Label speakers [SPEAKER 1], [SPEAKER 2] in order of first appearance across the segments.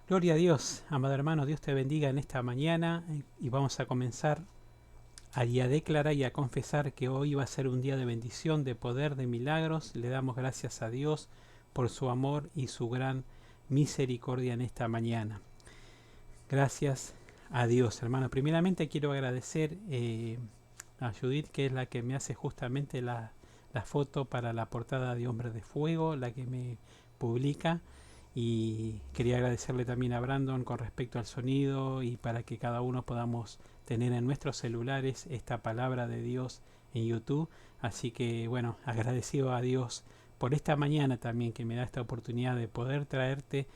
[SPEAKER 1] Gloria a Dios, amado hermano, Dios te bendiga en esta mañana y vamos a comenzar a declarar y a confesar que hoy va a ser un día de bendición, de poder, de milagros. Le damos gracias a Dios por su amor y su gran misericordia en esta mañana. Gracias a Dios, hermano. Primeramente quiero agradecer a Judith, que es la que me hace justamente la foto para la portada de Hombre de Fuego, la que me publica. Y quería agradecerle también a Brandon con respecto al sonido y para que cada uno podamos tener en nuestros celulares esta palabra de Dios en YouTube. Así que bueno, agradecido a Dios por esta mañana también que me da esta oportunidad de poder traerte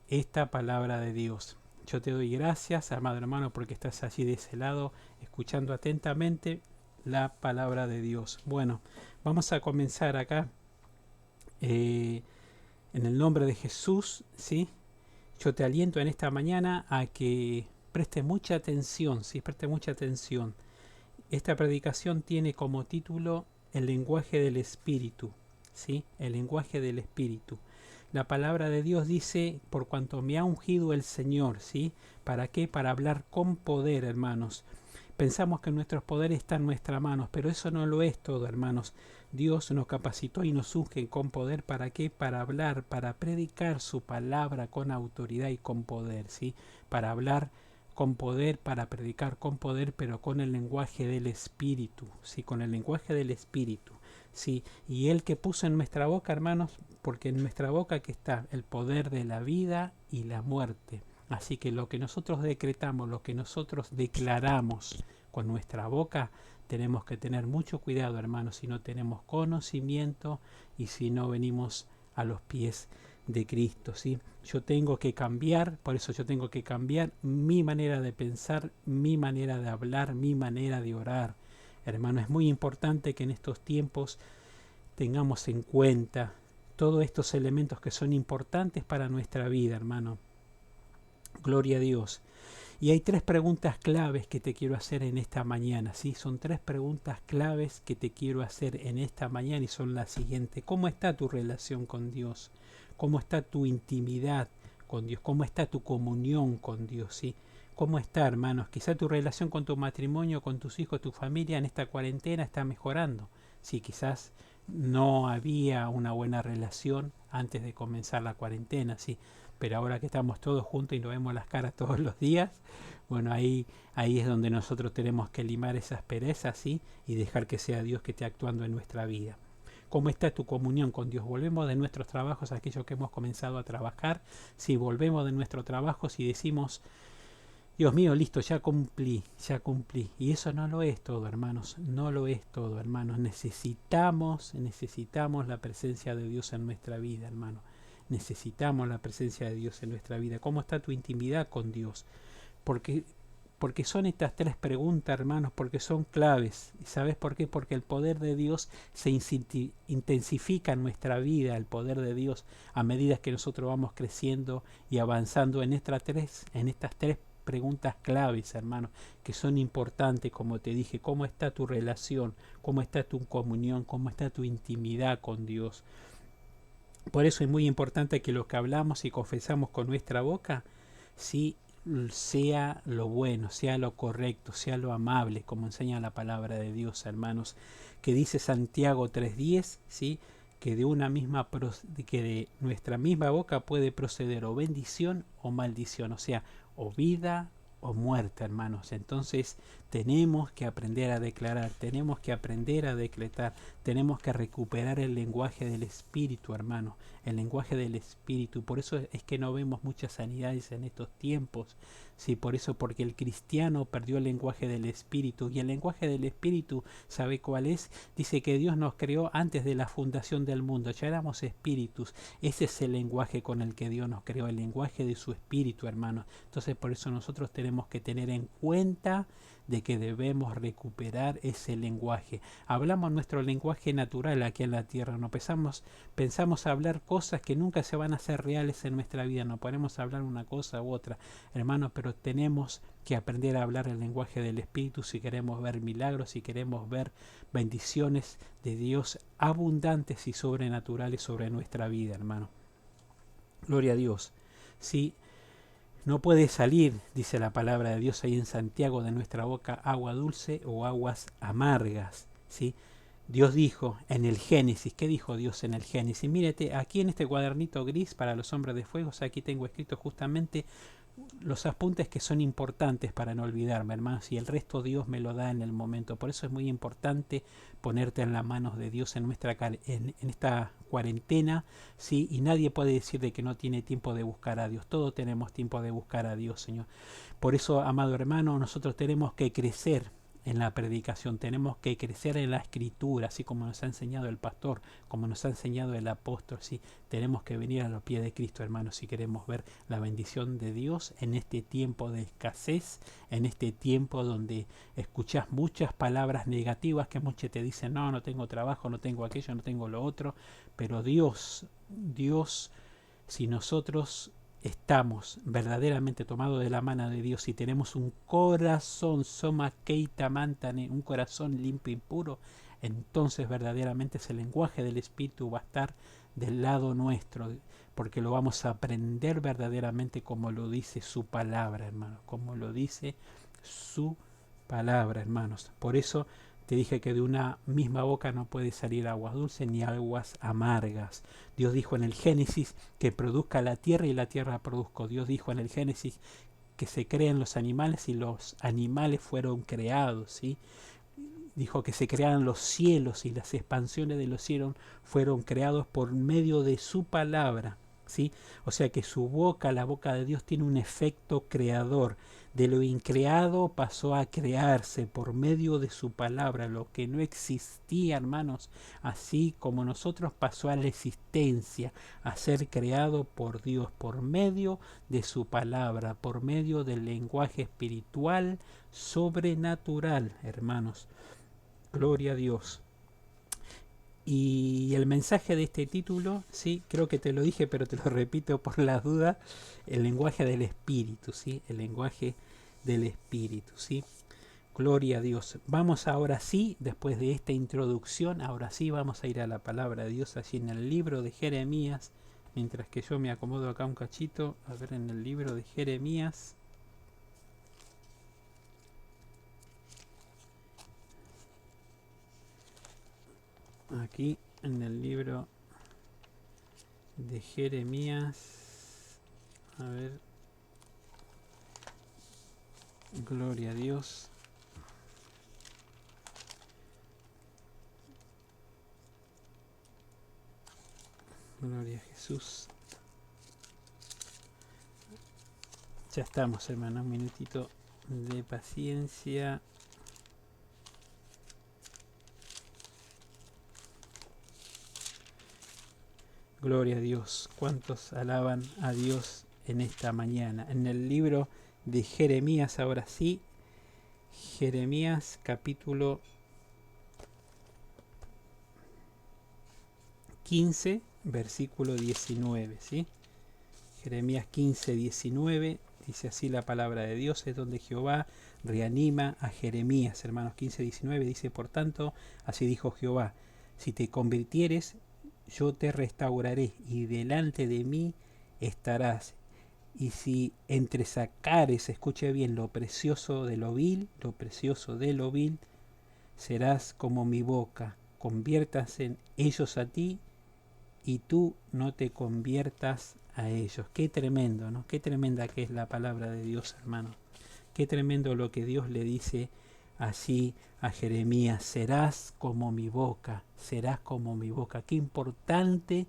[SPEAKER 1] esta palabra de Dios. Yo te doy gracias, amado hermano, porque estás allí de ese lado, escuchando atentamente la palabra de Dios. Bueno, vamos a comenzar acá. En el nombre de Jesús, ¿sí? Yo te aliento en esta mañana a que preste mucha atención, ¿sí? Preste mucha atención. Esta predicación tiene como título el lenguaje del Espíritu, ¿sí? El lenguaje del Espíritu. La palabra de Dios dice, por cuanto me ha ungido el Señor, ¿sí? ¿Para qué? Para hablar con poder, hermanos. Pensamos que nuestros poderes están en nuestras manos, pero eso no lo es todo, hermanos. Dios nos capacitó y nos unge con poder. ¿Para qué? Para hablar, para predicar su palabra con autoridad y con poder, ¿sí? Para hablar con poder, para predicar con poder, pero con el lenguaje del Espíritu, ¿sí? Con el lenguaje del Espíritu, ¿sí? Y el que puso en nuestra boca, hermanos, porque en nuestra boca que está el poder de la vida y la muerte. Así que lo que nosotros decretamos, lo que nosotros declaramos con nuestra boca, tenemos que tener mucho cuidado, hermanos, si no tenemos conocimiento y si no venimos a los pies de Cristo, ¿sí? Yo tengo que cambiar, por eso yo tengo que cambiar mi manera de pensar, mi manera de hablar, mi manera de orar. Hermano, es muy importante que en estos tiempos tengamos en cuenta todos estos elementos que son importantes para nuestra vida, hermano. Gloria a Dios. Y hay tres preguntas claves que te quiero hacer en esta mañana, ¿sí? Son tres preguntas claves que te quiero hacer en esta mañana y son las siguientes. ¿Cómo está tu relación con Dios? ¿Cómo está tu intimidad con Dios? ¿Cómo está tu comunión con Dios? ¿Sí? ¿Cómo está, hermanos? Quizá tu relación con tu matrimonio, con tus hijos, tu familia en esta cuarentena está mejorando. Sí, quizás no había una buena relación antes de comenzar la cuarentena, sí, pero ahora que estamos todos juntos y nos vemos las caras todos los días, bueno, ahí es donde nosotros tenemos que limar esa aspereza, ¿sí? Y dejar que sea Dios que esté actuando en nuestra vida. ¿Cómo está tu comunión con Dios? Volvemos de nuestros trabajos, aquellos que hemos comenzado a trabajar. Si volvemos de nuestro trabajo, si decimos, Dios mío, listo, ya cumplí, ya cumplí. Y eso no lo es todo, hermanos, no lo es todo, hermanos. Necesitamos la presencia de Dios en nuestra vida, hermano. Necesitamos la presencia de Dios en nuestra vida. ¿Cómo está tu intimidad con Dios? Porque, porque son estas tres preguntas, hermanos, porque son claves. ¿Y sabes por qué? Porque el poder de Dios se intensifica en nuestra vida, el poder de Dios, a medida que nosotros vamos creciendo y avanzando en estas tres preguntas claves, hermanos, que son importantes, como te dije. ¿Cómo está tu relación? ¿Cómo está tu comunión? ¿Cómo está tu intimidad con Dios? Por eso es muy importante que lo que hablamos y confesamos con nuestra boca, sí, sea lo bueno, sea lo correcto, sea lo amable, como enseña la palabra de Dios, hermanos, que dice Santiago 3:10, ¿sí? Que que de nuestra misma boca puede proceder o bendición o maldición, o sea, o vida o muerte, hermanos. Entonces tenemos que aprender a declarar, tenemos que aprender a decretar, tenemos que recuperar el lenguaje del Espíritu, hermano, el lenguaje del Espíritu. Por eso es que no vemos muchas sanidades en estos tiempos. Sí, por eso, porque el cristiano perdió el lenguaje del Espíritu. Y el lenguaje del Espíritu, ¿sabe cuál es? Dice que Dios nos creó antes de la fundación del mundo. Ya éramos espíritus. Ese es el lenguaje con el que Dios nos creó, el lenguaje de su Espíritu, hermano. Entonces, por eso nosotros tenemos que tener en cuenta de que debemos recuperar ese lenguaje. Hablamos nuestro lenguaje natural aquí en la tierra, no pensamos hablar cosas que nunca se van a hacer reales en nuestra vida, no podemos hablar una cosa u otra, hermanos, pero tenemos que aprender a hablar el lenguaje del Espíritu si queremos ver milagros, si queremos ver bendiciones de Dios abundantes y sobrenaturales sobre nuestra vida, hermano. Gloria a Dios. Sí, No puede salir, dice la palabra de Dios ahí en Santiago, de nuestra boca agua dulce o aguas amargas, ¿sí? Dios dijo en el Génesis, ¿qué dijo Dios en el Génesis? Mírate, aquí en este cuadernito gris para los hombres de fuego, o sea, aquí tengo escrito justamente los apuntes que son importantes para no olvidarme, hermanos, y el resto Dios me lo da en el momento. Por eso es muy importante ponerte en las manos de Dios en en esta cuarentena, ¿sí? Y nadie puede decir de que no tiene tiempo de buscar a Dios. Todos tenemos tiempo de buscar a Dios, Señor. Por eso, amado hermano, nosotros tenemos que crecer en la predicación, tenemos que crecer en la escritura, así como nos ha enseñado el pastor, como nos ha enseñado el apóstol, ¿sí? Tenemos que venir a los pies de Cristo, hermanos, si queremos ver la bendición de Dios en este tiempo de escasez, en este tiempo donde escuchas muchas palabras negativas que muchos te dicen, no, no tengo trabajo, no tengo aquello, no tengo lo otro, pero Dios, si nosotros estamos verdaderamente tomados de la mano de Dios y tenemos un corazón, soma keita mantane, un corazón limpio y puro, entonces verdaderamente ese lenguaje del Espíritu va a estar del lado nuestro, porque lo vamos a aprender verdaderamente como lo dice su palabra, hermanos, como lo dice su palabra, hermanos. Por eso te dije que de una misma boca no puede salir aguas dulces ni aguas amargas. Dios dijo en el Génesis que produzca la tierra y la tierra produzca. Dios dijo en el Génesis que se creen los animales y los animales fueron creados, ¿sí? Dijo que se crearan los cielos y las expansiones de los cielos fueron creados por medio de su palabra, ¿sí? O sea que su boca, la boca de Dios, tiene un efecto creador. De lo increado pasó a crearse por medio de su palabra, lo que no existía, hermanos, así como nosotros pasó a la existencia, a ser creado por Dios, por medio de su palabra, por medio del lenguaje espiritual sobrenatural, hermanos. Gloria a Dios. Y el mensaje de este título, sí, creo que te lo dije, pero te lo repito por las dudas, el lenguaje del Espíritu, sí, el lenguaje del Espíritu, sí. Gloria a Dios. Vamos ahora sí, después de esta introducción, ahora sí vamos a ir a la palabra de Dios allí en el libro de Jeremías, mientras que yo me acomodo acá un cachito, a ver en el libro de Jeremías. Aquí en el libro de Jeremías, a ver, gloria a Dios. Gloria a Jesús. Ya estamos, hermano, un minutito de paciencia. Gloria a Dios. ¿Cuántos alaban a Dios en esta mañana? En el libro de Jeremías, ahora sí, Jeremías capítulo 15, versículo 19, ¿sí? Jeremías 15, 19, dice así la palabra de Dios, es donde Jehová reanima a Jeremías, hermanos. 15, 19 dice, por tanto, así dijo Jehová, si te convirtieres, yo te restauraré y delante de mí estarás. Y si entresacares, escuche bien, lo precioso de lo vil, lo precioso de lo vil, serás como mi boca. Conviértanse ellos a ti y tú no te conviertas a ellos. Qué tremendo, ¿no? Qué tremenda que es la palabra de Dios, hermano. Qué tremendo lo que Dios le dice así a Jeremías. Serás como mi boca, serás como mi boca. Qué importante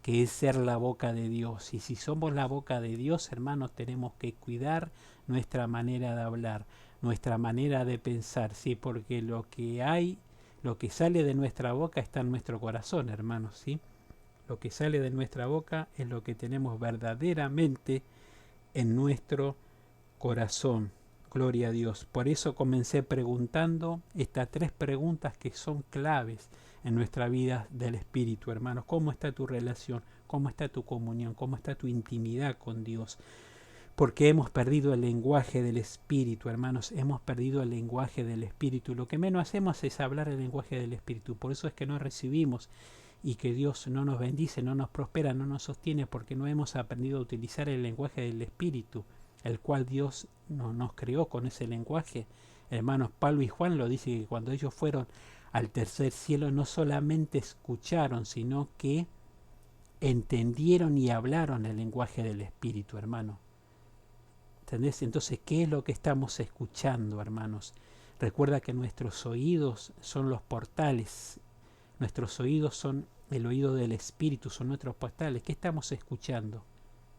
[SPEAKER 1] que es ser la boca de Dios. Y si somos la boca de Dios, hermanos, tenemos que cuidar nuestra manera de hablar, nuestra manera de pensar, sí, porque lo que hay, lo que sale de nuestra boca está en nuestro corazón, hermanos, sí. Lo que sale de nuestra boca es lo que tenemos verdaderamente en nuestro corazón. Gloria a Dios. Por eso comencé preguntando estas tres preguntas que son claves en nuestra vida del Espíritu, hermanos. ¿Cómo está tu relación? ¿Cómo está tu comunión? ¿Cómo está tu intimidad con Dios? Porque hemos perdido el lenguaje del Espíritu, hermanos. Hemos perdido el lenguaje del Espíritu. Lo que menos hacemos es hablar el lenguaje del Espíritu. Por eso es que no recibimos y que Dios no nos bendice, no nos prospera, no nos sostiene, porque no hemos aprendido a utilizar el lenguaje del Espíritu. el cual Dios no, nos creó con ese lenguaje. Hermanos, Pablo y Juan lo dicen que cuando ellos fueron al tercer cielo no solamente escucharon, sino que entendieron y hablaron el lenguaje del Espíritu, hermano. ¿Entendés? Entonces, ¿qué es lo que estamos escuchando, hermanos? Recuerda que nuestros oídos son los portales. Nuestros oídos son el oído del Espíritu, son nuestros portales. ¿Qué estamos escuchando?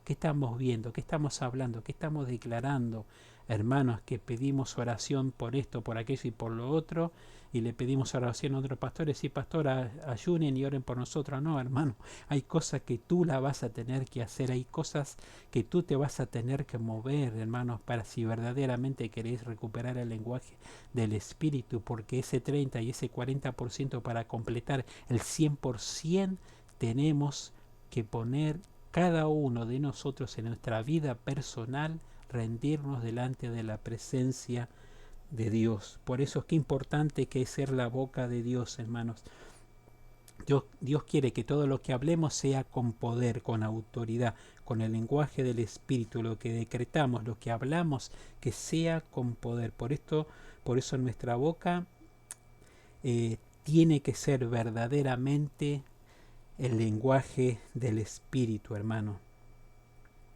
[SPEAKER 1] ¿Qué estamos viendo? ¿Qué estamos hablando? ¿Qué estamos declarando? Hermanos, que pedimos oración por esto, por aquello y por lo otro, y le pedimos oración a otros pastores, sí, pastor, ayunen y oren por nosotros. No, hermano, hay cosas que tú la vas a tener que hacer, hay cosas que tú te vas a tener que mover, hermanos, para si verdaderamente queréis recuperar el lenguaje del Espíritu, porque ese 30 y ese 40% para completar el 100% tenemos que poner cada uno de nosotros en nuestra vida personal, rendirnos delante de la presencia de Dios. Por eso es que importante que es ser la boca de Dios, hermanos. Dios quiere que todo lo que hablemos sea con poder, con autoridad, con el lenguaje del Espíritu, lo que decretamos, lo que hablamos, que sea con poder. Por eso nuestra boca tiene que ser verdaderamente el lenguaje del Espíritu, hermano.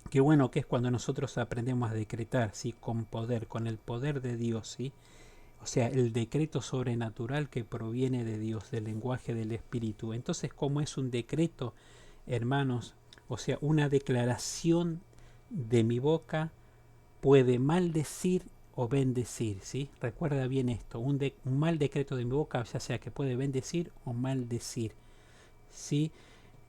[SPEAKER 1] Qué bueno que es cuando nosotros aprendemos a decretar, ¿sí? Con poder, con el poder de Dios, ¿sí? O sea, el decreto sobrenatural que proviene de Dios, del lenguaje del Espíritu. Entonces, ¿cómo es un decreto, hermanos? O sea, una declaración de mi boca puede maldecir o bendecir, ¿sí? Recuerda bien esto, un mal decreto de mi boca, ya sea que puede bendecir o maldecir, ¿sí?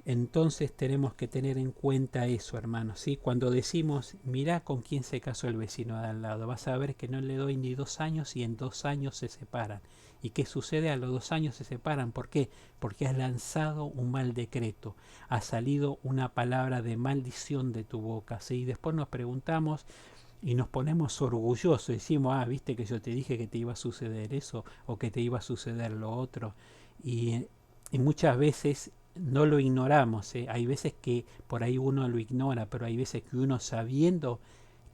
[SPEAKER 1] Entonces tenemos que tener en cuenta eso, hermanos, ¿sí? Cuando decimos, mirá con quién se casó el vecino de al lado, vas a ver que no le doy ni 2 años y en 2 años se separan. ¿Y qué sucede? A los 2 años se separan. ¿Por qué? Porque has lanzado un mal decreto, ha salido una palabra de maldición de tu boca, ¿sí? Y después nos preguntamos y nos ponemos orgullosos, decimos, viste que yo te dije que te iba a suceder eso o que te iba a suceder lo otro. Y muchas veces no lo ignoramos, ¿eh? Hay veces que por ahí uno lo ignora, pero hay veces que uno sabiendo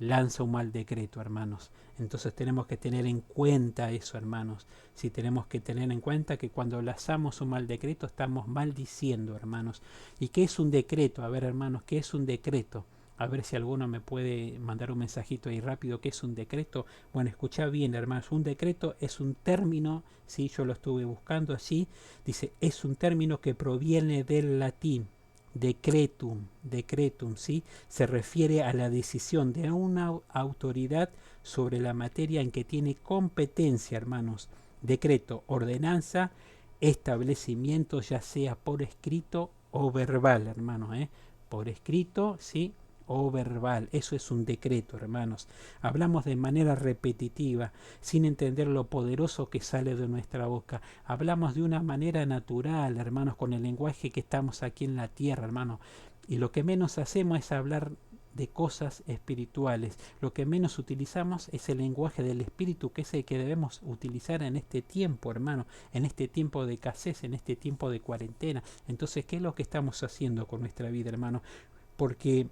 [SPEAKER 1] lanza un mal decreto, hermanos. Entonces tenemos que tener en cuenta eso, hermanos. Si tenemos que tener en cuenta que cuando lanzamos un mal decreto estamos maldiciendo, hermanos. ¿Y qué es un decreto? A ver, hermanos, ¿qué es un decreto? A ver si alguno me puede mandar un mensajito ahí rápido. ¿Qué es un decreto? Bueno, escucha bien, hermanos. Un decreto es un término, ¿sí? Yo lo estuve buscando así. Dice, es un término que proviene del latín decretum, ¿sí? Se refiere a la decisión de una autoridad sobre la materia en que tiene competencia, hermanos. Decreto, ordenanza, establecimiento, ya sea por escrito o verbal, hermanos, ¿eh? Por escrito, ¿sí? O verbal, eso es un decreto, hermanos. Hablamos de manera repetitiva, sin entender lo poderoso que sale de nuestra boca. Hablamos de una manera natural, hermanos, con el lenguaje que estamos aquí en la tierra, hermanos. Y lo que menos hacemos es hablar de cosas espirituales. Lo que menos utilizamos es el lenguaje del espíritu, que es el que debemos utilizar en este tiempo, hermano, en este tiempo de escasez, en este tiempo de cuarentena. Entonces, ¿qué es lo que estamos haciendo con nuestra vida, hermano? Porque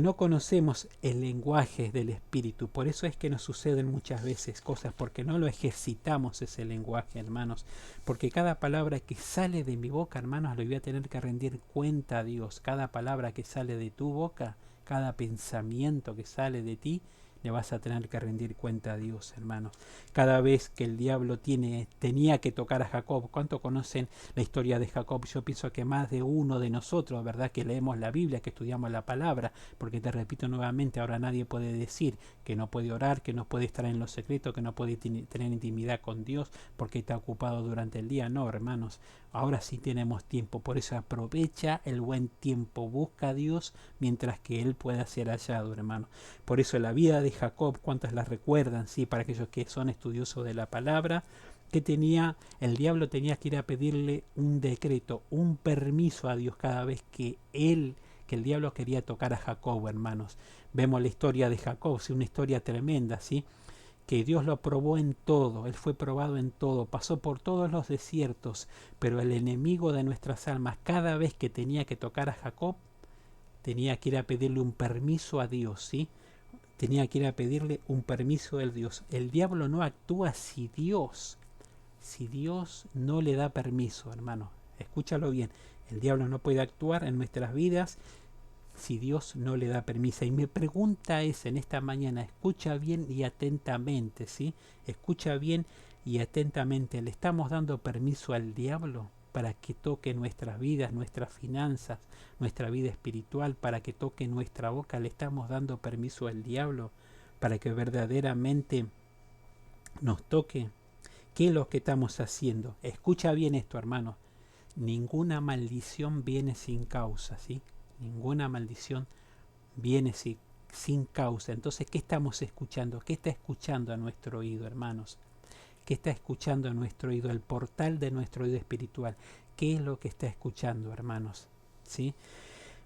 [SPEAKER 1] no conocemos el lenguaje del espíritu. Por eso es que nos suceden muchas veces cosas, porque no lo ejercitamos ese lenguaje, hermanos. Porque cada palabra que sale de mi boca, hermanos, lo voy a tener que rendir cuenta a Dios. Cada palabra que sale de tu boca, cada pensamiento que sale de ti, le vas a tener que rendir cuenta a Dios, hermanos. Cada vez que el diablo tenía que tocar a Jacob, ¿cuánto conocen la historia de Jacob? Yo pienso que más de uno de nosotros, ¿verdad? Que leemos la Biblia, que estudiamos la palabra, porque te repito nuevamente, ahora nadie puede decir que no puede orar, que no puede estar en lo secreto, que no puede tener intimidad con Dios porque está ocupado durante el día. No, hermanos, ahora sí tenemos tiempo, por eso aprovecha el buen tiempo, busca a Dios mientras que Él pueda ser hallado, hermano. Por eso la vida de Jacob, ¿cuántas la recuerdan? Sí, para aquellos que son estudiosos de la palabra, que el diablo tenía que ir a pedirle un decreto, un permiso a Dios cada vez que el diablo quería tocar a Jacob, hermanos. Vemos la historia de Jacob, ¿sí? Una historia tremenda, ¿sí? Que Dios lo probó en todo, Él fue probado en todo, pasó por todos los desiertos, pero el enemigo de nuestras almas, cada vez que tenía que tocar a Jacob, tenía que ir a pedirle un permiso a Dios, ¿sí? Tenía que ir a pedirle un permiso del Dios. El diablo no actúa si Dios no le da permiso, hermano. Escúchalo bien. El diablo no puede actuar en nuestras vidas si Dios no le da permiso. Y mi pregunta es en esta mañana, escucha bien y atentamente, ¿sí? Escucha bien y atentamente. ¿Le estamos dando permiso al diablo para que toque nuestras vidas, nuestras finanzas, nuestra vida espiritual, para que toque nuestra boca? ¿Le estamos dando permiso al diablo para que verdaderamente nos toque? ¿Qué es lo que estamos haciendo? Escucha bien esto, hermano. Ninguna maldición viene sin causa, ¿sí? Ninguna maldición viene sin causa. Entonces, ¿qué estamos escuchando? ¿Qué está escuchando a nuestro oído, hermanos? ¿Qué está escuchando a nuestro oído? El portal de nuestro oído espiritual. ¿Qué es lo que está escuchando, hermanos? ¿Sí?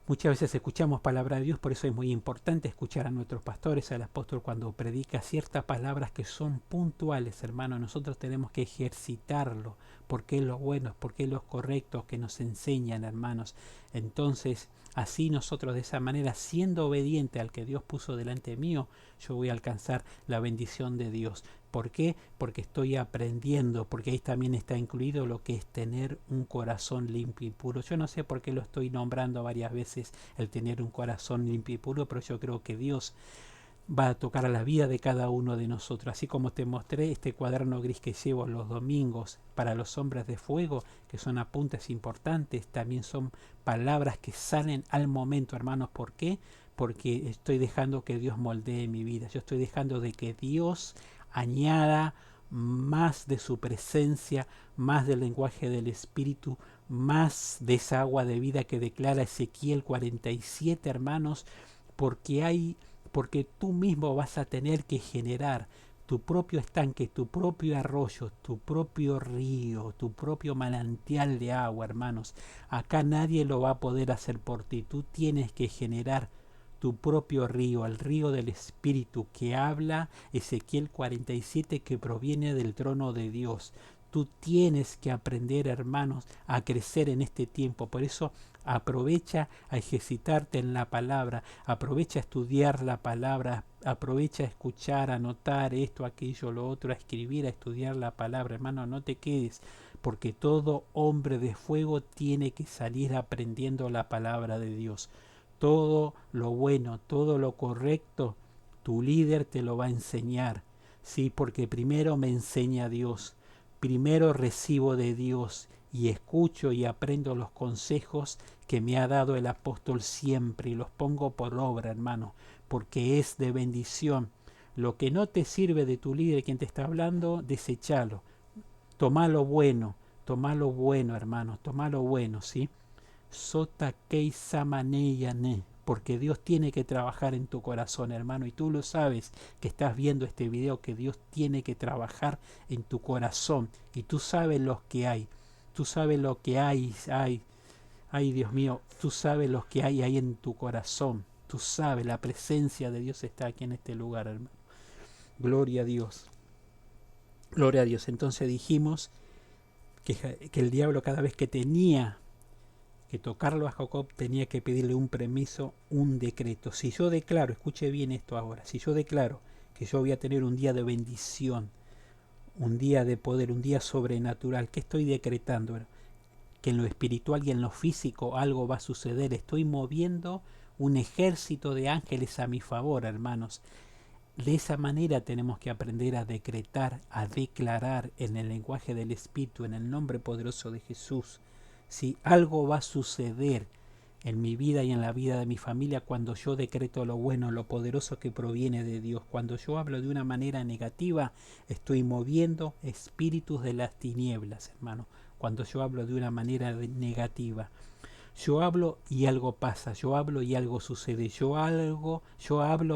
[SPEAKER 1] Muchas veces escuchamos palabra de Dios, por eso es muy importante escuchar a nuestros pastores, al apóstol cuando predica ciertas palabras que son puntuales, hermano. Nosotros tenemos que ejercitarlo, porque es lo bueno, porque es lo correcto que nos enseñan, hermanos. Entonces, así nosotros de esa manera, siendo obediente al que Dios puso delante mío, yo voy a alcanzar la bendición de Dios. ¿Por qué? Porque estoy aprendiendo, porque ahí también está incluido lo que es tener un corazón limpio y puro. Yo no sé por qué lo estoy nombrando varias veces, el tener un corazón limpio y puro, pero yo creo que Dios va a tocar a la vida de cada uno de nosotros. Así como te mostré este cuaderno gris que llevo los domingos para los hombres de fuego, que son apuntes importantes, también son palabras que salen al momento, hermanos. ¿Por qué? Porque estoy dejando que Dios moldee mi vida. Yo estoy dejando de que Dios añada más de su presencia, más del lenguaje del Espíritu, más de esa agua de vida que declara Ezequiel 47, hermanos, porque tú mismo vas a tener que generar tu propio estanque, tu propio arroyo, tu propio río, tu propio manantial de agua, hermanos. Acá nadie lo va a poder hacer por ti. Tú tienes que generar tu propio río, el río del Espíritu que habla Ezequiel 47, que proviene del trono de Dios. Tú tienes que aprender, hermanos, a crecer en este tiempo. Por eso aprovecha a ejercitarte en la palabra, aprovecha a estudiar la palabra, aprovecha a escuchar, a anotar esto, aquello, lo otro, a escribir, a estudiar la palabra. Hermano, no te quedes, porque todo hombre de fuego tiene que salir aprendiendo la palabra de Dios. Todo lo bueno, todo lo correcto, tu líder te lo va a enseñar. Sí, porque primero me enseña Dios, primero recibo de Dios y escucho y aprendo los consejos que me ha dado el apóstol siempre y los pongo por obra, hermano, porque es de bendición. Lo que no te sirve de tu líder, quien te está hablando, desechalo. Toma lo bueno, hermano, toma lo bueno, ¿sí? Sota kei samaneyane, porque Dios tiene que trabajar en tu corazón, hermano, y tú lo sabes que estás viendo este video, que Dios tiene que trabajar en tu corazón, y tú sabes lo que hay, tú sabes lo que ay Dios mío, tú sabes lo que hay ahí en tu corazón, tú sabes, la presencia de Dios está aquí en este lugar, hermano. Gloria a Dios, gloria a Dios. Entonces dijimos que el diablo cada vez que tenía que tocarlo a Jacob tenía que pedirle un permiso, un decreto. Si yo declaro, escuche bien esto ahora, si yo declaro que yo voy a tener un día de bendición, un día de poder, un día sobrenatural, ¿qué estoy decretando? Que en lo espiritual y en lo físico algo va a suceder. Estoy moviendo un ejército de ángeles a mi favor, hermanos. De esa manera tenemos que aprender a decretar, a declarar en el lenguaje del Espíritu, en el nombre poderoso de Jesús. Si algo va a suceder en mi vida y en la vida de mi familia cuando yo decreto lo bueno, lo poderoso que proviene de Dios. Cuando yo hablo de una manera negativa, estoy moviendo espíritus de las tinieblas, hermano. Cuando yo hablo de una manera negativa, yo hablo y algo pasa, yo hablo y algo sucede, yo hablo,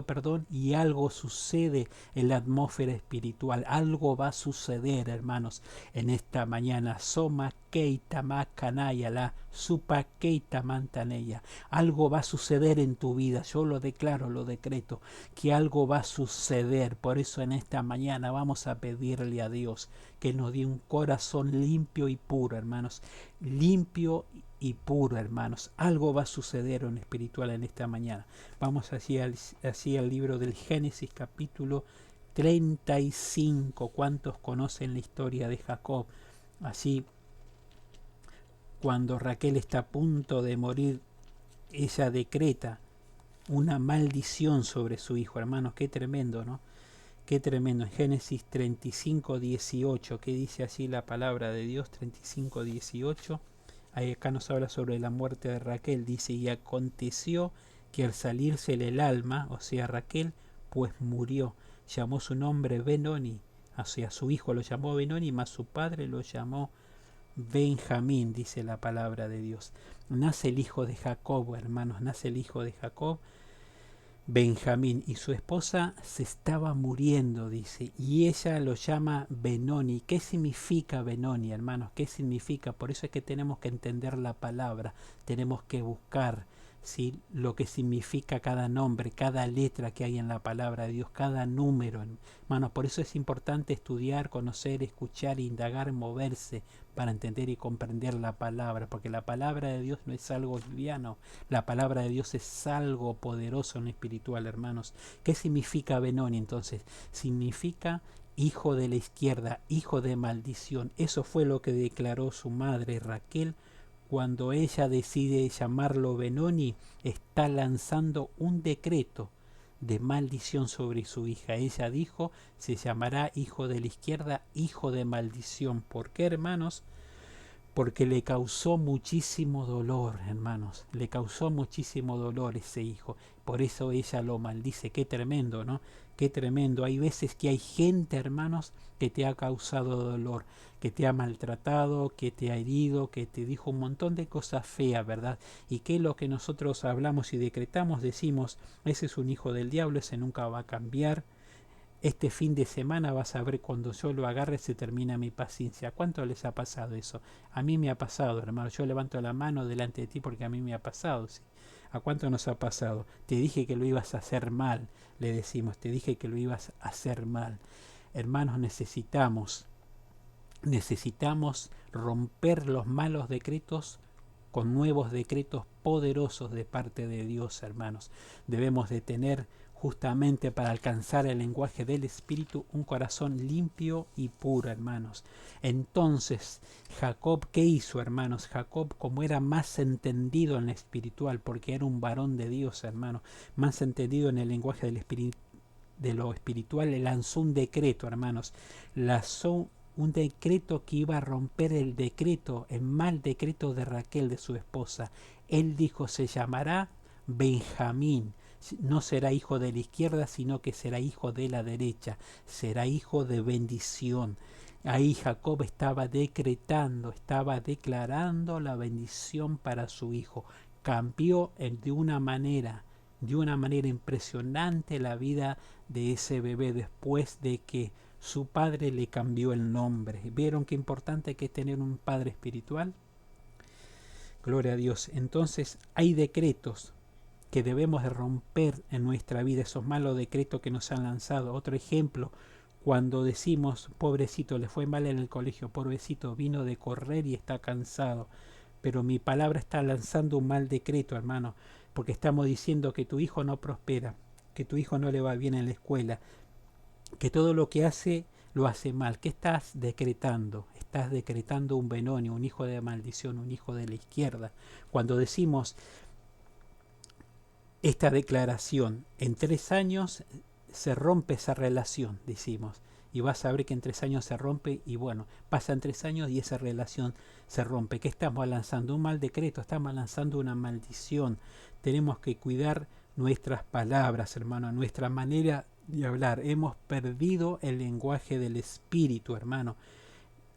[SPEAKER 1] perdón, y algo sucede en la atmósfera espiritual, algo va a suceder, hermanos, en esta mañana. Soma keita makanaya la supa keita mantaneya. Algo va a suceder en tu vida, yo lo declaro, lo decreto, que algo va a suceder. Por eso en esta mañana vamos a pedirle a Dios que nos dé un corazón limpio y puro, hermanos, limpio y puro, hermanos. Algo va a suceder en espiritual en esta mañana. Vamos así al libro del Génesis, capítulo 35. ¿Cuántos conocen la historia de Jacob? Así, cuando Raquel está a punto de morir, ella decreta una maldición sobre su hijo, hermanos. Qué tremendo, ¿no? Qué tremendo. En Génesis 35:18, que dice así la palabra de Dios, 35:18. Ahí acá nos habla sobre la muerte de Raquel. Dice, y aconteció que al salírsele el alma, o sea Raquel, pues murió. Llamó su nombre Benoni, o sea su hijo lo llamó Benoni, mas su padre lo llamó Benjamín, dice la palabra de Dios. Nace el hijo de Jacob, hermanos, nace el hijo de Jacob, Benjamín, y su esposa se estaba muriendo, dice, y ella lo llama Benoni. ¿Qué significa Benoni, hermanos? ¿Qué significa? Por eso es que tenemos que entender la palabra, tenemos que buscar, ¿sí?, lo que significa cada nombre, cada letra que hay en la palabra de Dios, cada número, hermanos. Por eso es importante estudiar, conocer, escuchar, indagar, moverse para entender y comprender la palabra, porque la palabra de Dios no es algo liviano, la palabra de Dios es algo poderoso en lo espiritual, hermanos. ¿Qué significa Benoni entonces? Significa hijo de la izquierda, hijo de maldición. Eso fue lo que declaró su madre Raquel cuando ella decide llamarlo Benoni. Está lanzando un decreto de maldición sobre su hija. Ella dijo, se llamará hijo de la izquierda, hijo de maldición. ¿Por qué, hermanos? Porque le causó muchísimo dolor, hermanos. Le causó muchísimo dolor ese hijo. Por eso ella lo maldice. Qué tremendo, ¿no? Qué tremendo. Hay veces que hay gente, hermanos, que te ha causado dolor, que te ha maltratado, que te ha herido, que te dijo un montón de cosas feas, ¿verdad? Y que lo que nosotros hablamos y decretamos, decimos, ese es un hijo del diablo, ese nunca va a cambiar. Este fin de semana vas a ver, cuando yo lo agarre se termina mi paciencia. ¿Cuánto les ha pasado eso? A mí me ha pasado, hermano. Yo levanto la mano delante de ti porque a mí me ha pasado, ¿sí? ¿A cuánto nos ha pasado? Te dije que lo ibas a hacer mal, le decimos. Te dije que lo ibas a hacer mal. Hermanos, necesitamos romper los malos decretos con nuevos decretos poderosos de parte de Dios, hermanos. Debemos de tener, justamente para alcanzar el lenguaje del Espíritu, un corazón limpio y puro, hermanos. Entonces, Jacob, ¿qué hizo, hermanos? Jacob, como era más entendido en lo espiritual, porque era un varón de Dios, hermano, más entendido en el lenguaje del espíritu, de lo espiritual, le lanzó un decreto, hermanos. Lanzó un decreto que iba a romper el decreto, el mal decreto de Raquel, de su esposa. Él dijo, se llamará Benjamín. No será hijo de la izquierda, sino que será hijo de la derecha. Será hijo de bendición. Ahí Jacob estaba decretando, estaba declarando la bendición para su hijo. Cambió de una manera impresionante la vida de ese bebé después de que su padre le cambió el nombre. ¿Vieron qué importante que es tener un padre espiritual? Gloria a Dios. Entonces hay decretos que debemos de romper en nuestra vida, esos malos decretos que nos han lanzado. Otro ejemplo, cuando decimos, pobrecito, le fue mal en el colegio, pobrecito, vino de correr y está cansado. Pero mi palabra está lanzando un mal decreto, hermano, porque estamos diciendo que tu hijo no prospera, que tu hijo no le va bien en la escuela, que todo lo que hace lo hace mal. ¿Qué estás decretando? Estás decretando un Benoni, un hijo de maldición, un hijo de la izquierda. Cuando decimos esta declaración, en 3 años se rompe esa relación, decimos, y vas a ver que en 3 años se rompe, y bueno, pasan 3 años y esa relación se rompe. ¿Qué estamos lanzando? Un mal decreto, estamos lanzando una maldición. Tenemos que cuidar nuestras palabras, hermano, nuestra manera de hablar. Hemos perdido el lenguaje del espíritu, hermano.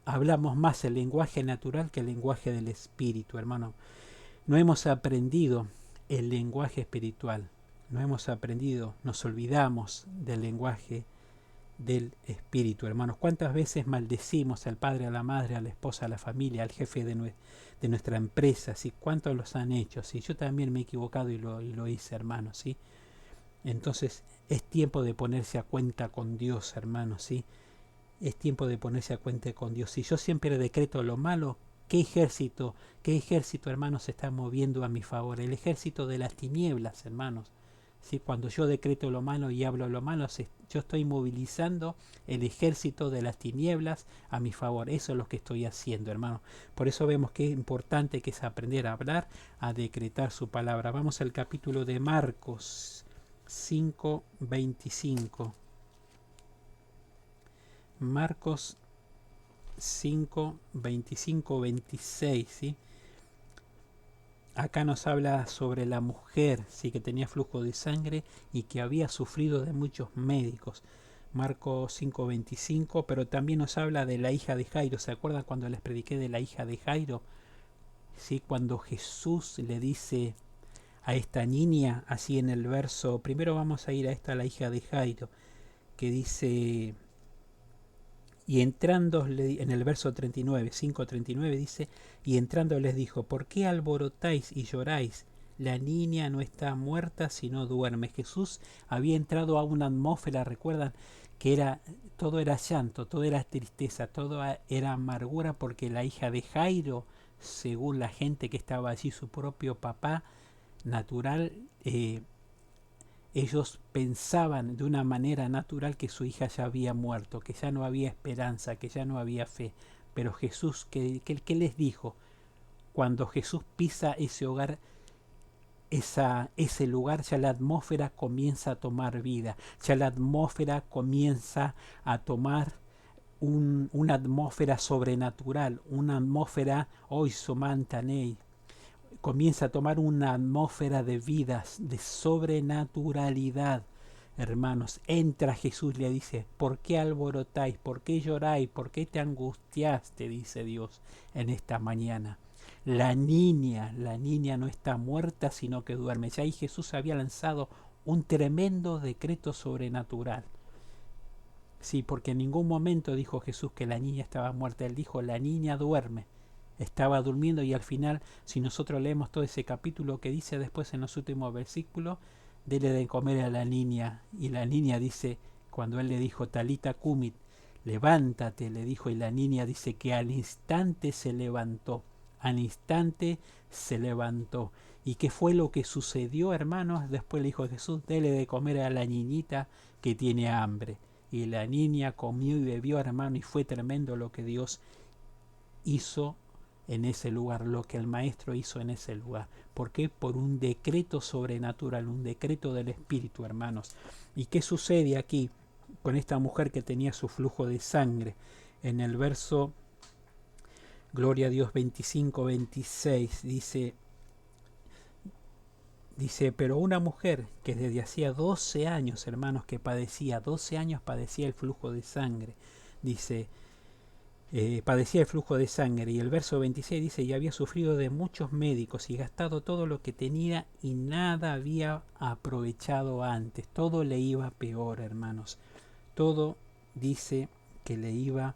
[SPEAKER 1] Hablamos más el lenguaje natural que el lenguaje del espíritu, hermano. No hemos aprendido el lenguaje espiritual. No hemos aprendido, nos olvidamos del lenguaje del espíritu, hermanos. ¿Cuántas veces maldecimos al padre, a la madre, a la esposa, a la familia, al jefe de nuestra empresa? ¿Sí? ¿Cuántos los han hecho? ¿Sí? Yo también me he equivocado y lo hice, hermanos. ¿Sí? Entonces es tiempo de ponerse a cuenta con Dios, hermanos. ¿Sí? Es tiempo de ponerse a cuenta con Dios. Si yo siempre decreto lo malo, qué ejército, hermanos, se está moviendo a mi favor? El ejército de las tinieblas, hermanos. ¿Sí? Cuando yo decreto lo malo y hablo lo malo, yo estoy movilizando el ejército de las tinieblas a mi favor. Eso es lo que estoy haciendo, hermano. Por eso vemos que es importante que es aprender a hablar, a decretar su palabra. Vamos al capítulo de Marcos 5:25. Marcos 5:25-26, ¿sí? Acá nos habla sobre la mujer, sí, que tenía flujo de sangre y que había sufrido de muchos médicos. Marcos 5:25, pero también nos habla de la hija de Jairo. ¿Se acuerdan cuando les prediqué de la hija de Jairo? Sí, cuando Jesús le dice a esta niña, así en el verso, primero vamos a ir a esta, la hija de Jairo, que dice, y entrando, en el verso 39, 5:39 dice, y entrando les dijo, ¿por qué alborotáis y lloráis? La niña no está muerta, sino duerme. Jesús había entrado a una atmósfera, recuerdan, que todo era llanto, todo era tristeza, todo era amargura, porque la hija de Jairo, según la gente que estaba allí, su propio papá natural, ellos pensaban de una manera natural que su hija ya había muerto, que ya no había esperanza, que ya no había fe. Pero Jesús, ¿qué les dijo? Cuando Jesús pisa ese hogar, ese lugar, ya la atmósfera comienza a tomar vida, ya la atmósfera comienza a tomar una atmósfera sobrenatural, una atmósfera hoy somantanei, comienza a tomar una atmósfera de vidas, de sobrenaturalidad. Hermanos, entra Jesús y le dice, ¿por qué alborotáis? ¿Por qué lloráis? ¿Por qué te angustiaste? Dice Dios en esta mañana. La niña no está muerta, sino que duerme. Ya ahí Jesús había lanzado un tremendo decreto sobrenatural. Sí, porque en ningún momento dijo Jesús que la niña estaba muerta. Él dijo, la niña duerme. Estaba durmiendo, y al final, si nosotros leemos todo ese capítulo que dice después en los últimos versículos, dele de comer a la niña. Y la niña dice, cuando él le dijo, Talita Cumit, levántate, le dijo, y la niña dice que al instante se levantó. Al instante se levantó. ¿Y qué fue lo que sucedió, hermanos? Después le dijo Jesús, dele de comer a la niñita que tiene hambre. Y la niña comió y bebió, hermano, y fue tremendo lo que Dios hizo en ese lugar, lo que el maestro hizo en ese lugar. ¿Por qué? Por un decreto sobrenatural, un decreto del Espíritu, hermanos. ¿Y qué sucede aquí con esta mujer que tenía su flujo de sangre? En el verso, gloria a Dios, 25-26, dice, pero una mujer que desde hacía 12 años, hermanos, que padecía, 12 años padecía el flujo de sangre, dice, padecía el flujo de sangre, y el verso 26 dice, y había sufrido de muchos médicos y gastado todo lo que tenía y nada había aprovechado antes. Todo le iba peor, hermanos. Todo dice que le iba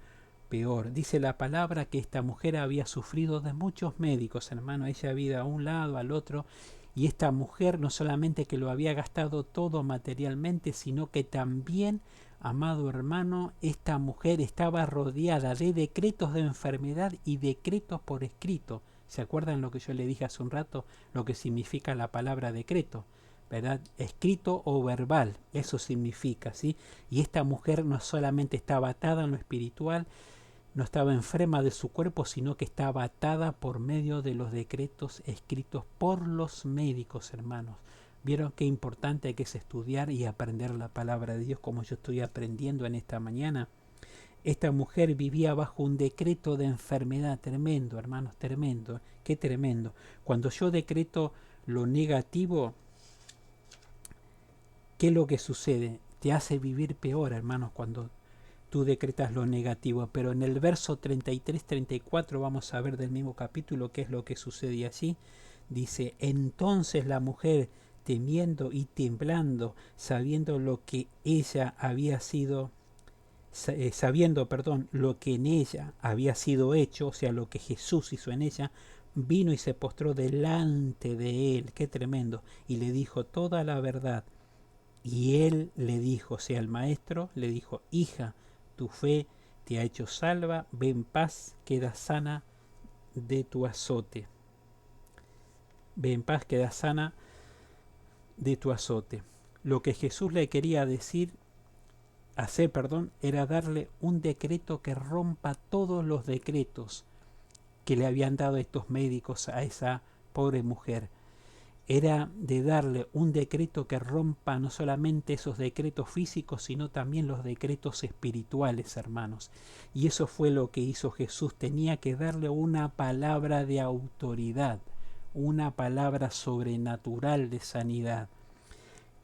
[SPEAKER 1] peor. Dice la palabra que esta mujer había sufrido de muchos médicos, hermano. Ella había ido a un lado, al otro, y esta mujer no solamente que lo había gastado todo materialmente, sino que también, amado hermano, esta mujer estaba rodeada de decretos de enfermedad y decretos por escrito. ¿Se acuerdan lo que yo le dije hace un rato? Lo que significa la palabra decreto, ¿verdad? Escrito o verbal, eso significa, ¿sí? Y esta mujer no solamente estaba atada en lo espiritual, no estaba enferma de su cuerpo, sino que estaba atada por medio de los decretos escritos por los médicos, hermanos. ¿Vieron qué importante que es estudiar y aprender la palabra de Dios como yo estoy aprendiendo en esta mañana? Esta mujer vivía bajo un decreto de enfermedad tremendo, hermanos, tremendo. Qué tremendo. Cuando yo decreto lo negativo, ¿qué es lo que sucede? Te hace vivir peor, hermanos, cuando tú decretas lo negativo. Pero en el verso 33-34 vamos a ver del mismo capítulo qué es lo que sucede allí. Dice, entonces la mujer, temiendo y temblando, sabiendo lo que ella había sido, sabiendo, perdón, lo que en ella había sido hecho, o sea, lo que Jesús hizo en ella, vino y se postró delante de él, qué tremendo, y le dijo toda la verdad. Y él le dijo, o sea, el maestro le dijo, hija, tu fe te ha hecho salva, ve en paz, queda sana de tu azote. Ve en paz, queda sana de tu azote. Lo que Jesús le quería hacer, era darle un decreto que rompa todos los decretos que le habían dado estos médicos a esa pobre mujer. Era de darle un decreto que rompa no solamente esos decretos físicos, sino también los decretos espirituales, hermanos. Y eso fue lo que hizo Jesús. Tenía que darle una palabra de autoridad, una palabra sobrenatural de sanidad,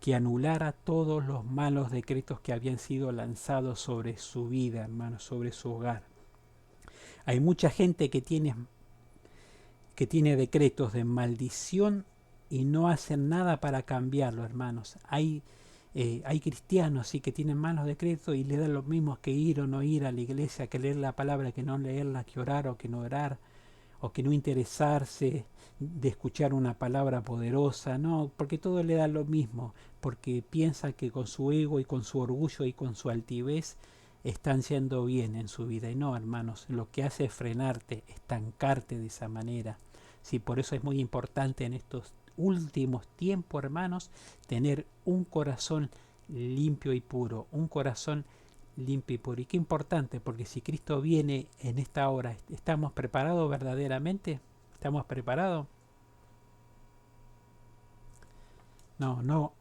[SPEAKER 1] que anulara todos los malos decretos que habían sido lanzados sobre su vida, hermanos, sobre su hogar. Hay mucha gente que tiene decretos de maldición y no hacen nada para cambiarlo, hermanos. Hay cristianos sí que tienen malos decretos y le dan lo mismo que ir o no ir a la iglesia, que leer la palabra, que no leerla, que orar o que no orar, o que no interesarse de escuchar una palabra poderosa, no, porque todo le da lo mismo, porque piensa que con su ego y con su orgullo y con su altivez están yendo bien en su vida. Y no, hermanos, lo que hace es frenarte, estancarte de esa manera. Sí, por eso es muy importante en estos últimos tiempos, hermanos, tener un corazón limpio y puro, un corazón limpio y puro. Y qué importante, porque si Cristo viene en esta hora, ¿estamos preparados verdaderamente? ¿Estamos preparados? No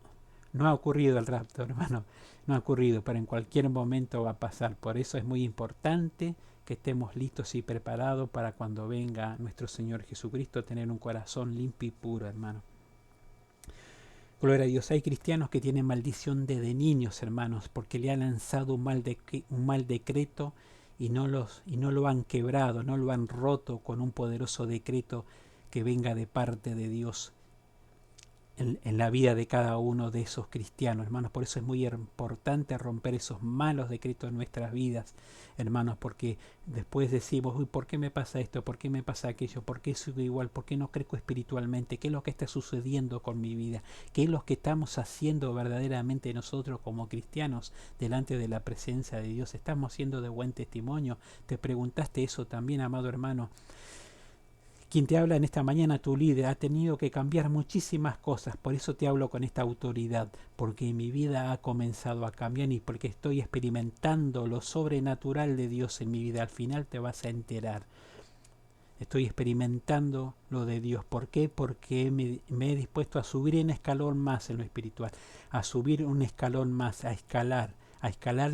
[SPEAKER 1] ha ocurrido el rapto, hermano. No ha ocurrido, pero en cualquier momento va a pasar. Por eso es muy importante que estemos listos y preparados para cuando venga nuestro Señor Jesucristo, tener un corazón limpio y puro, hermano. Gloria a Dios. Hay cristianos que tienen maldición desde niños, hermanos, porque le han lanzado un mal decreto y no lo han quebrado, no lo han roto con un poderoso decreto que venga de parte de Dios en la vida de cada uno de esos cristianos, hermanos. Por eso es muy importante romper esos malos decretos en nuestras vidas, hermanos, porque después decimos, uy, ¿por qué me pasa esto? ¿Por qué me pasa aquello? ¿Por qué sigo igual? ¿Por qué no crezco espiritualmente? ¿Qué es lo que está sucediendo con mi vida? ¿Qué es lo que estamos haciendo verdaderamente nosotros como cristianos delante de la presencia de Dios? ¿Estamos siendo de buen testimonio? ¿Te preguntaste eso también, amado hermano? Quien te habla en esta mañana, tu líder, ha tenido que cambiar muchísimas cosas, por eso te hablo con esta autoridad, porque mi vida ha comenzado a cambiar y porque estoy experimentando lo sobrenatural de Dios en mi vida. Al final te vas a enterar. Estoy experimentando lo de Dios. ¿Por qué? Porque me he dispuesto a subir un escalón más en lo espiritual, a subir un escalón más, a escalar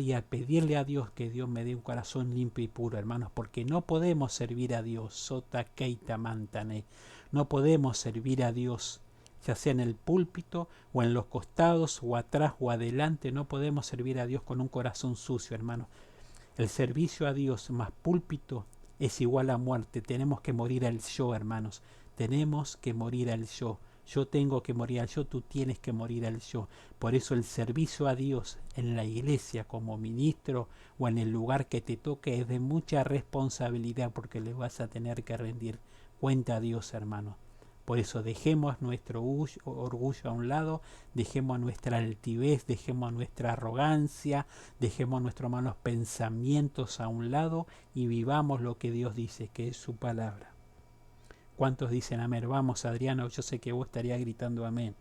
[SPEAKER 1] y a pedirle a Dios que Dios me dé un corazón limpio y puro, hermanos, porque no podemos servir a Dios, sota keita mantane, no podemos servir a Dios, ya sea en el púlpito o en los costados o atrás o adelante, no podemos servir a Dios con un corazón sucio, hermanos. El servicio a Dios más púlpito es igual a muerte. Tenemos que morir al yo, hermanos. Tenemos que morir al yo. Yo tengo que morir al yo, tú tienes que morir al yo. Por eso el servicio a Dios en la iglesia como ministro o en el lugar que te toque es de mucha responsabilidad, porque le vas a tener que rendir cuenta a Dios, hermano. Por eso dejemos nuestro orgullo a un lado, dejemos nuestra altivez, dejemos nuestra arrogancia, dejemos nuestros malos pensamientos a un lado y vivamos lo que Dios dice, que es su palabra. ¿Cuántos dicen amén? Vamos, Adriano, yo sé que vos estarías gritando amén.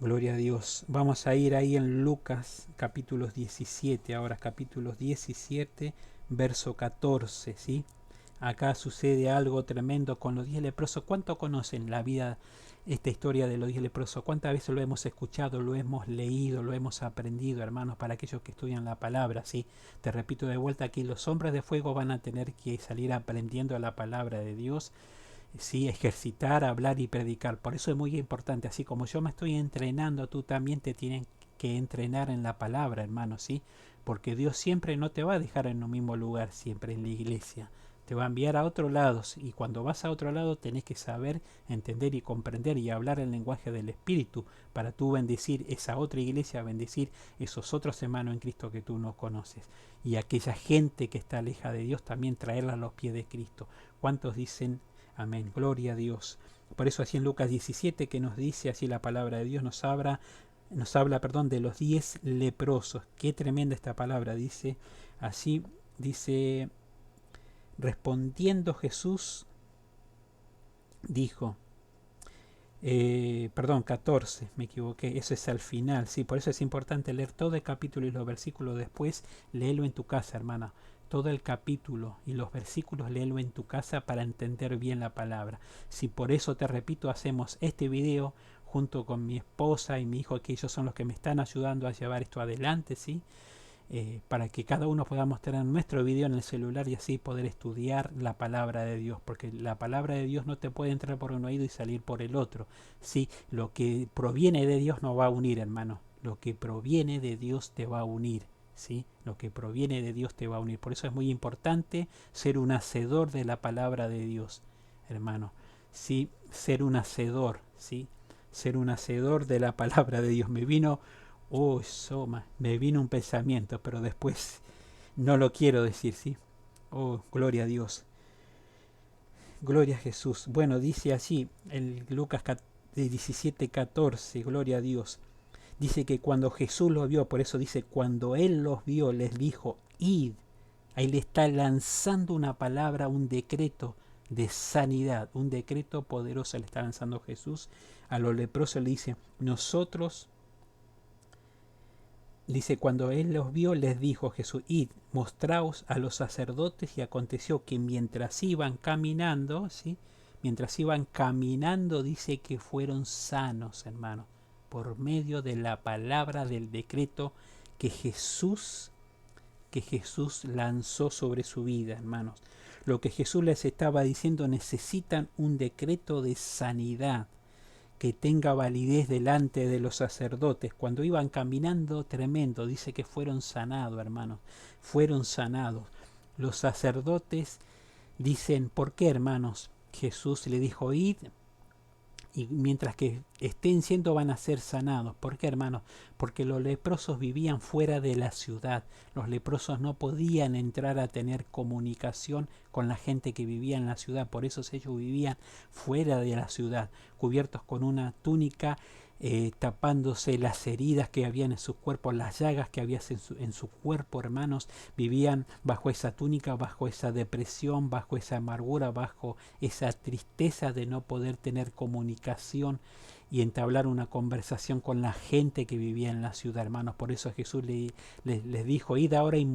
[SPEAKER 1] Gloria a Dios. Vamos a ir ahí en Lucas capítulos 17, ahora capítulos 17, verso 14, ¿sí? Acá sucede algo tremendo con los 10 leprosos. ¿Cuánto conocen la vida, esta historia de los 10 leprosos? ¿Cuántas veces lo hemos escuchado, lo hemos leído, lo hemos aprendido, hermanos, para aquellos que estudian la palabra? ¿Sí? Te repito de vuelta aquí, los hombres de fuego van a tener que salir aprendiendo la palabra de Dios, ¿sí? Ejercitar, hablar y predicar. Por eso es muy importante, así como yo me estoy entrenando, tú también te tienes que entrenar en la palabra, hermanos, ¿sí? Porque Dios siempre no te va a dejar en un mismo lugar, siempre en la iglesia. Te va a enviar a otros lados, y cuando vas a otro lado tenés que saber, entender y comprender y hablar el lenguaje del Espíritu para tú bendecir esa otra iglesia, bendecir esos otros hermanos en Cristo que tú no conoces, y aquella gente que está aleja de Dios también traerla a los pies de Cristo. ¿Cuántos dicen amén? Gloria a Dios. Por eso así en Lucas 17 que nos dice así la palabra de Dios, nos habla de los 10 leprosos. Qué tremenda esta palabra, dice así, dice Respondiendo Jesús, dijo, perdón, 14, me equivoqué, eso es al final, sí, por eso es importante leer todo el capítulo y los versículos después, léelo en tu casa, hermana, todo el capítulo y los versículos léelo en tu casa para entender bien la palabra. Si por eso te repito, hacemos este video junto con mi esposa y mi hijo, que ellos son los que me están ayudando a llevar esto adelante, ¿sí? Para que cada uno podamos tener nuestro video en el celular y así poder estudiar la palabra de Dios, porque la palabra de Dios no te puede entrar por un oído y salir por el otro. ¿Sí? Lo que proviene de Dios nos va a unir, hermano. Lo que proviene de Dios te va a unir. ¿Sí? Lo que proviene de Dios te va a unir. Por eso es muy importante ser un hacedor de la palabra de Dios, hermano. ¿Sí? Ser un hacedor, ¿sí? Ser un hacedor de la palabra de Dios. Soma, me vino un pensamiento, pero después no lo quiero decir, ¿sí? Oh, gloria a Dios. Gloria a Jesús. Bueno, dice así, el Lucas 17:14, gloria a Dios. Dice que cuando Jesús los vio, por eso dice, cuando Él los vio, les dijo, id. Ahí le está lanzando una palabra, un decreto de sanidad, un decreto poderoso le está lanzando Jesús. A los leprosos le dice, nosotros... Dice, cuando él los vio, les dijo Jesús, id, mostraos a los sacerdotes, y aconteció que mientras iban caminando, ¿sí? Mientras iban caminando, dice que fueron sanos, hermanos, por medio de la palabra del decreto que Jesús lanzó sobre su vida, hermanos. Lo que Jesús les estaba diciendo, necesitan un decreto de sanidad que tenga validez delante de los sacerdotes. Cuando iban caminando, tremendo, dice que fueron sanados, hermanos, fueron sanados. Los sacerdotes dicen, ¿por qué, hermanos? Jesús le dijo, id, y mientras que estén siendo van a ser sanados. ¿Por qué, hermanos? Porque los leprosos vivían fuera de la ciudad. Los leprosos no podían entrar a tener comunicación con la gente que vivía en la ciudad. Por eso ellos vivían fuera de la ciudad, cubiertos con una túnica, tapándose las heridas que habían en sus cuerpos, las llagas que había en su cuerpo, hermanos. Vivían bajo esa túnica, bajo esa depresión, bajo esa amargura, bajo esa tristeza de no poder tener comunicación y entablar una conversación con la gente que vivía en la ciudad, hermanos. Por eso Jesús les dijo, id ahora y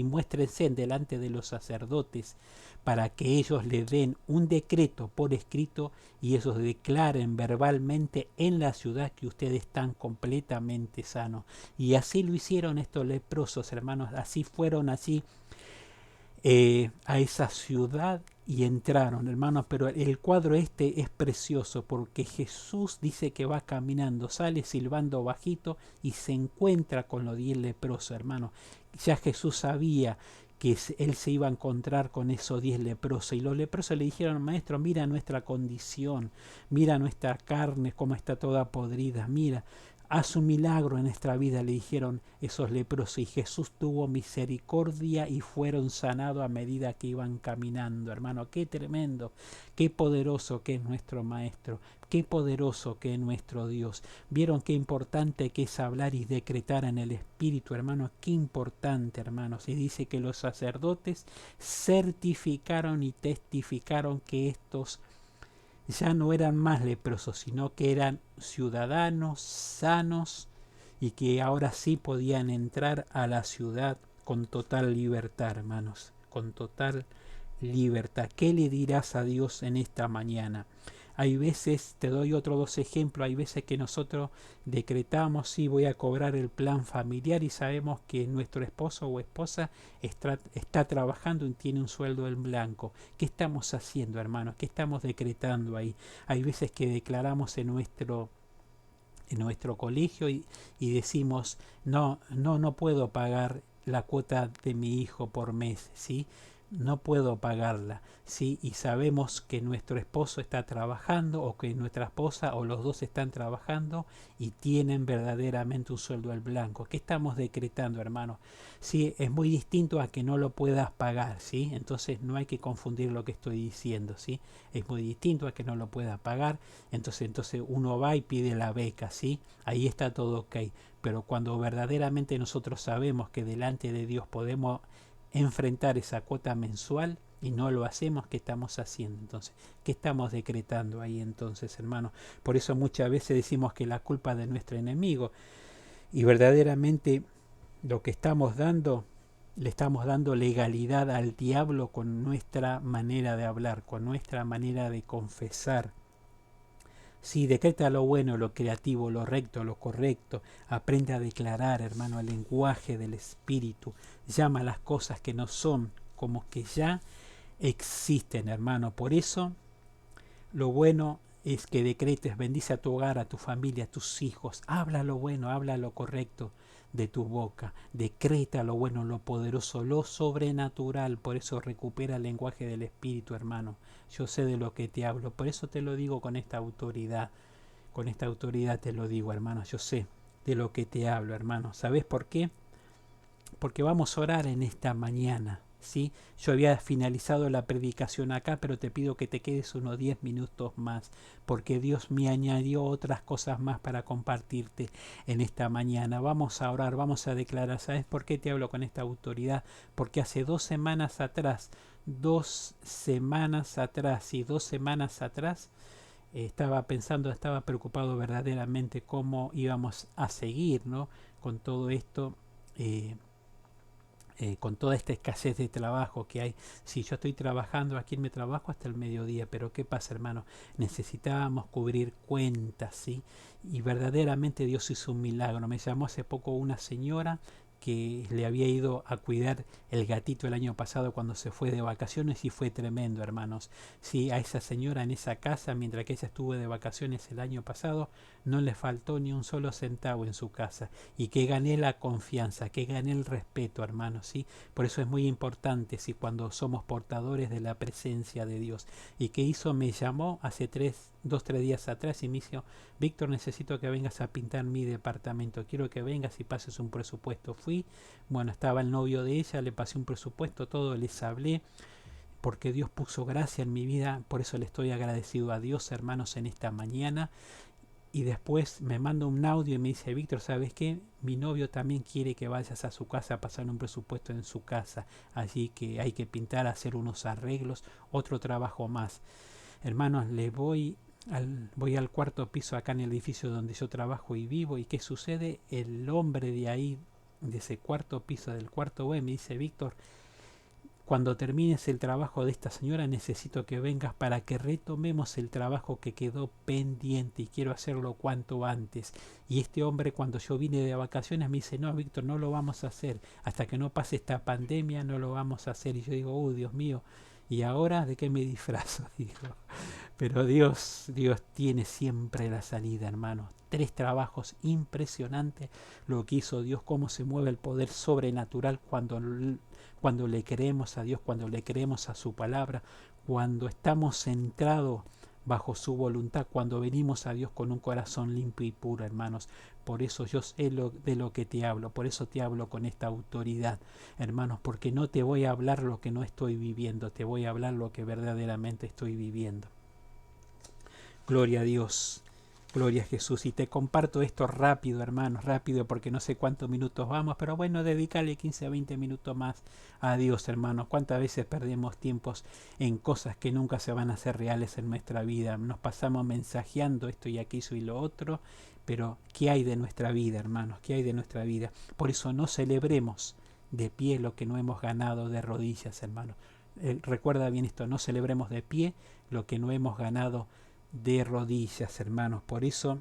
[SPEAKER 1] muéstrense delante de los sacerdotes, para que ellos le den un decreto por escrito y ellos declaren verbalmente en la ciudad que ustedes están completamente sanos. Y así lo hicieron estos leprosos, hermanos. Así fueron, a esa ciudad y entraron, hermanos. Pero el cuadro este es precioso, porque Jesús dice que va caminando, sale silbando bajito y se encuentra con los 10 leprosos, hermanos. Ya Jesús sabía que él se iba a encontrar con esos 10 leprosos, y los leprosos le dijeron, maestro, mira nuestra condición, mira nuestra carne, cómo está toda podrida, mira, haz un milagro en nuestra vida, le dijeron esos leprosos, y Jesús tuvo misericordia y fueron sanados a medida que iban caminando, hermano. Qué tremendo, qué poderoso que es nuestro Maestro, qué poderoso que es nuestro Dios. Vieron qué importante que es hablar y decretar en el Espíritu, hermano. Qué importante, hermanos. Y dice que los sacerdotes certificaron y testificaron que estos ya no eran más leprosos, sino que eran ciudadanos sanos y que ahora sí podían entrar a la ciudad con total libertad, hermanos, con total libertad. ¿Qué le dirás a Dios en esta mañana? Hay veces, te doy otros 2 ejemplos, hay veces que nosotros decretamos, sí, voy a cobrar el plan familiar, y sabemos que nuestro esposo o esposa está trabajando y tiene un sueldo en blanco. ¿Qué estamos haciendo, hermanos? ¿Qué estamos decretando ahí? Hay veces que declaramos en nuestro colegio y decimos, no puedo pagar la cuota de mi hijo por mes, ¿sí? No puedo pagarla, ¿sí? Y sabemos que nuestro esposo está trabajando, o que nuestra esposa, o los dos están trabajando y tienen verdaderamente un sueldo al blanco. ¿Qué estamos decretando, hermano? Sí, es muy distinto a que no lo puedas pagar, ¿sí? Entonces no hay que confundir lo que estoy diciendo, ¿sí? Es muy distinto a que no lo pueda pagar. Entonces uno va y pide la beca, ¿sí? Ahí está todo ok. Pero cuando verdaderamente nosotros sabemos que delante de Dios podemos enfrentar esa cuota mensual, y no lo hacemos, ¿qué estamos haciendo entonces? ¿Qué estamos decretando ahí entonces, hermano? Por eso muchas veces decimos que la culpa es de nuestro enemigo, y verdaderamente lo que estamos dando, le estamos dando legalidad al diablo con nuestra manera de hablar, con nuestra manera de confesar. Sí, decreta lo bueno, lo creativo, lo recto, lo correcto. Aprende a declarar, hermano, el lenguaje del Espíritu. Llama las cosas que no son como que ya existen, hermano. Por eso, lo bueno es que decretes, bendice a tu hogar, a tu familia, a tus hijos. Habla lo bueno, habla lo correcto de tu boca. Decreta lo bueno, lo poderoso, lo sobrenatural. Por eso recupera el lenguaje del Espíritu, hermano. Yo sé de lo que te hablo. Por eso te lo digo con esta autoridad. Con esta autoridad te lo digo, hermano. Yo sé de lo que te hablo, hermano. ¿Sabes por qué? Porque vamos a orar en esta mañana. ¿Sí? Yo había finalizado la predicación acá, pero te pido que te quedes unos 10 minutos más, porque Dios me añadió otras cosas más para compartirte en esta mañana. Vamos a orar, vamos a declarar. ¿Sabes por qué te hablo con esta autoridad? Porque hace 2 semanas atrás, 2 semanas atrás, estaba pensando, estaba preocupado verdaderamente cómo íbamos a seguir, ¿no? Con todo esto. Con toda esta escasez de trabajo que hay. Si yo estoy trabajando aquí en mi trabajo hasta el mediodía, pero ¿qué pasa, hermano? Necesitábamos cubrir cuentas, ¿sí? Y verdaderamente Dios hizo un milagro. Me llamó hace poco una señora que le había ido a cuidar el gatito el año pasado cuando se fue de vacaciones y fue tremendo, hermanos. Sí, a esa señora en esa casa, mientras que ella estuvo de vacaciones el año pasado, no le faltó ni un solo centavo en su casa, y que gané la confianza, que gané el respeto, hermanos, ¿sí? Por eso es muy importante, ¿sí? Cuando somos portadores de la presencia de Dios. ¿Y qué hizo? Me llamó hace 2, 3 días atrás y me dijo: Víctor, necesito que vengas a pintar mi departamento, quiero que vengas y pases un presupuesto. Fui, bueno, estaba el novio de ella, le pasé un presupuesto, todo, les hablé, porque Dios puso gracia en mi vida, por eso le estoy agradecido a Dios, hermanos, en esta mañana. Y después me manda un audio y me dice: Víctor, ¿sabes qué? Mi novio también quiere que vayas a su casa a pasar un presupuesto en su casa. Así que hay que pintar, hacer unos arreglos, otro trabajo más. Hermanos, voy al cuarto piso acá en el edificio donde yo trabajo y vivo. ¿Y qué sucede? El hombre de ahí, de ese cuarto piso, del cuarto B, me dice: Víctor, cuando termines el trabajo de esta señora necesito que vengas para que retomemos el trabajo que quedó pendiente y quiero hacerlo cuanto antes. Y este hombre, cuando yo vine de vacaciones, me dice: no, Víctor, no lo vamos a hacer. Hasta que no pase esta pandemia no lo vamos a hacer. Y yo digo: Dios mío, ¿y ahora de qué me disfrazo? Digo. Pero Dios tiene siempre la salida, hermanos. 3 trabajos impresionantes lo que hizo Dios, cómo se mueve el poder sobrenatural cuando le creemos a Dios, cuando le creemos a su palabra, cuando estamos centrados bajo su voluntad, cuando venimos a Dios con un corazón limpio y puro, hermanos. Por eso yo sé de lo que te hablo, por eso te hablo con esta autoridad, hermanos, porque no te voy a hablar lo que no estoy viviendo, te voy a hablar lo que verdaderamente estoy viviendo. Gloria a Dios, gloria a Jesús. Y te comparto esto rápido, hermanos, rápido, porque no sé cuántos minutos vamos, pero bueno, dedicarle 15 a 20 minutos más a Dios, hermanos. ¿Cuántas veces perdemos tiempos en cosas que nunca se van a hacer reales en nuestra vida? Nos pasamos mensajeando esto y aquello y lo otro, pero ¿qué hay de nuestra vida, hermanos? ¿Qué hay de nuestra vida? Por eso no celebremos de pie lo que no hemos ganado de rodillas, hermanos. Recuerda bien esto: no celebremos de pie lo que no hemos ganado de rodillas, hermanos. Por eso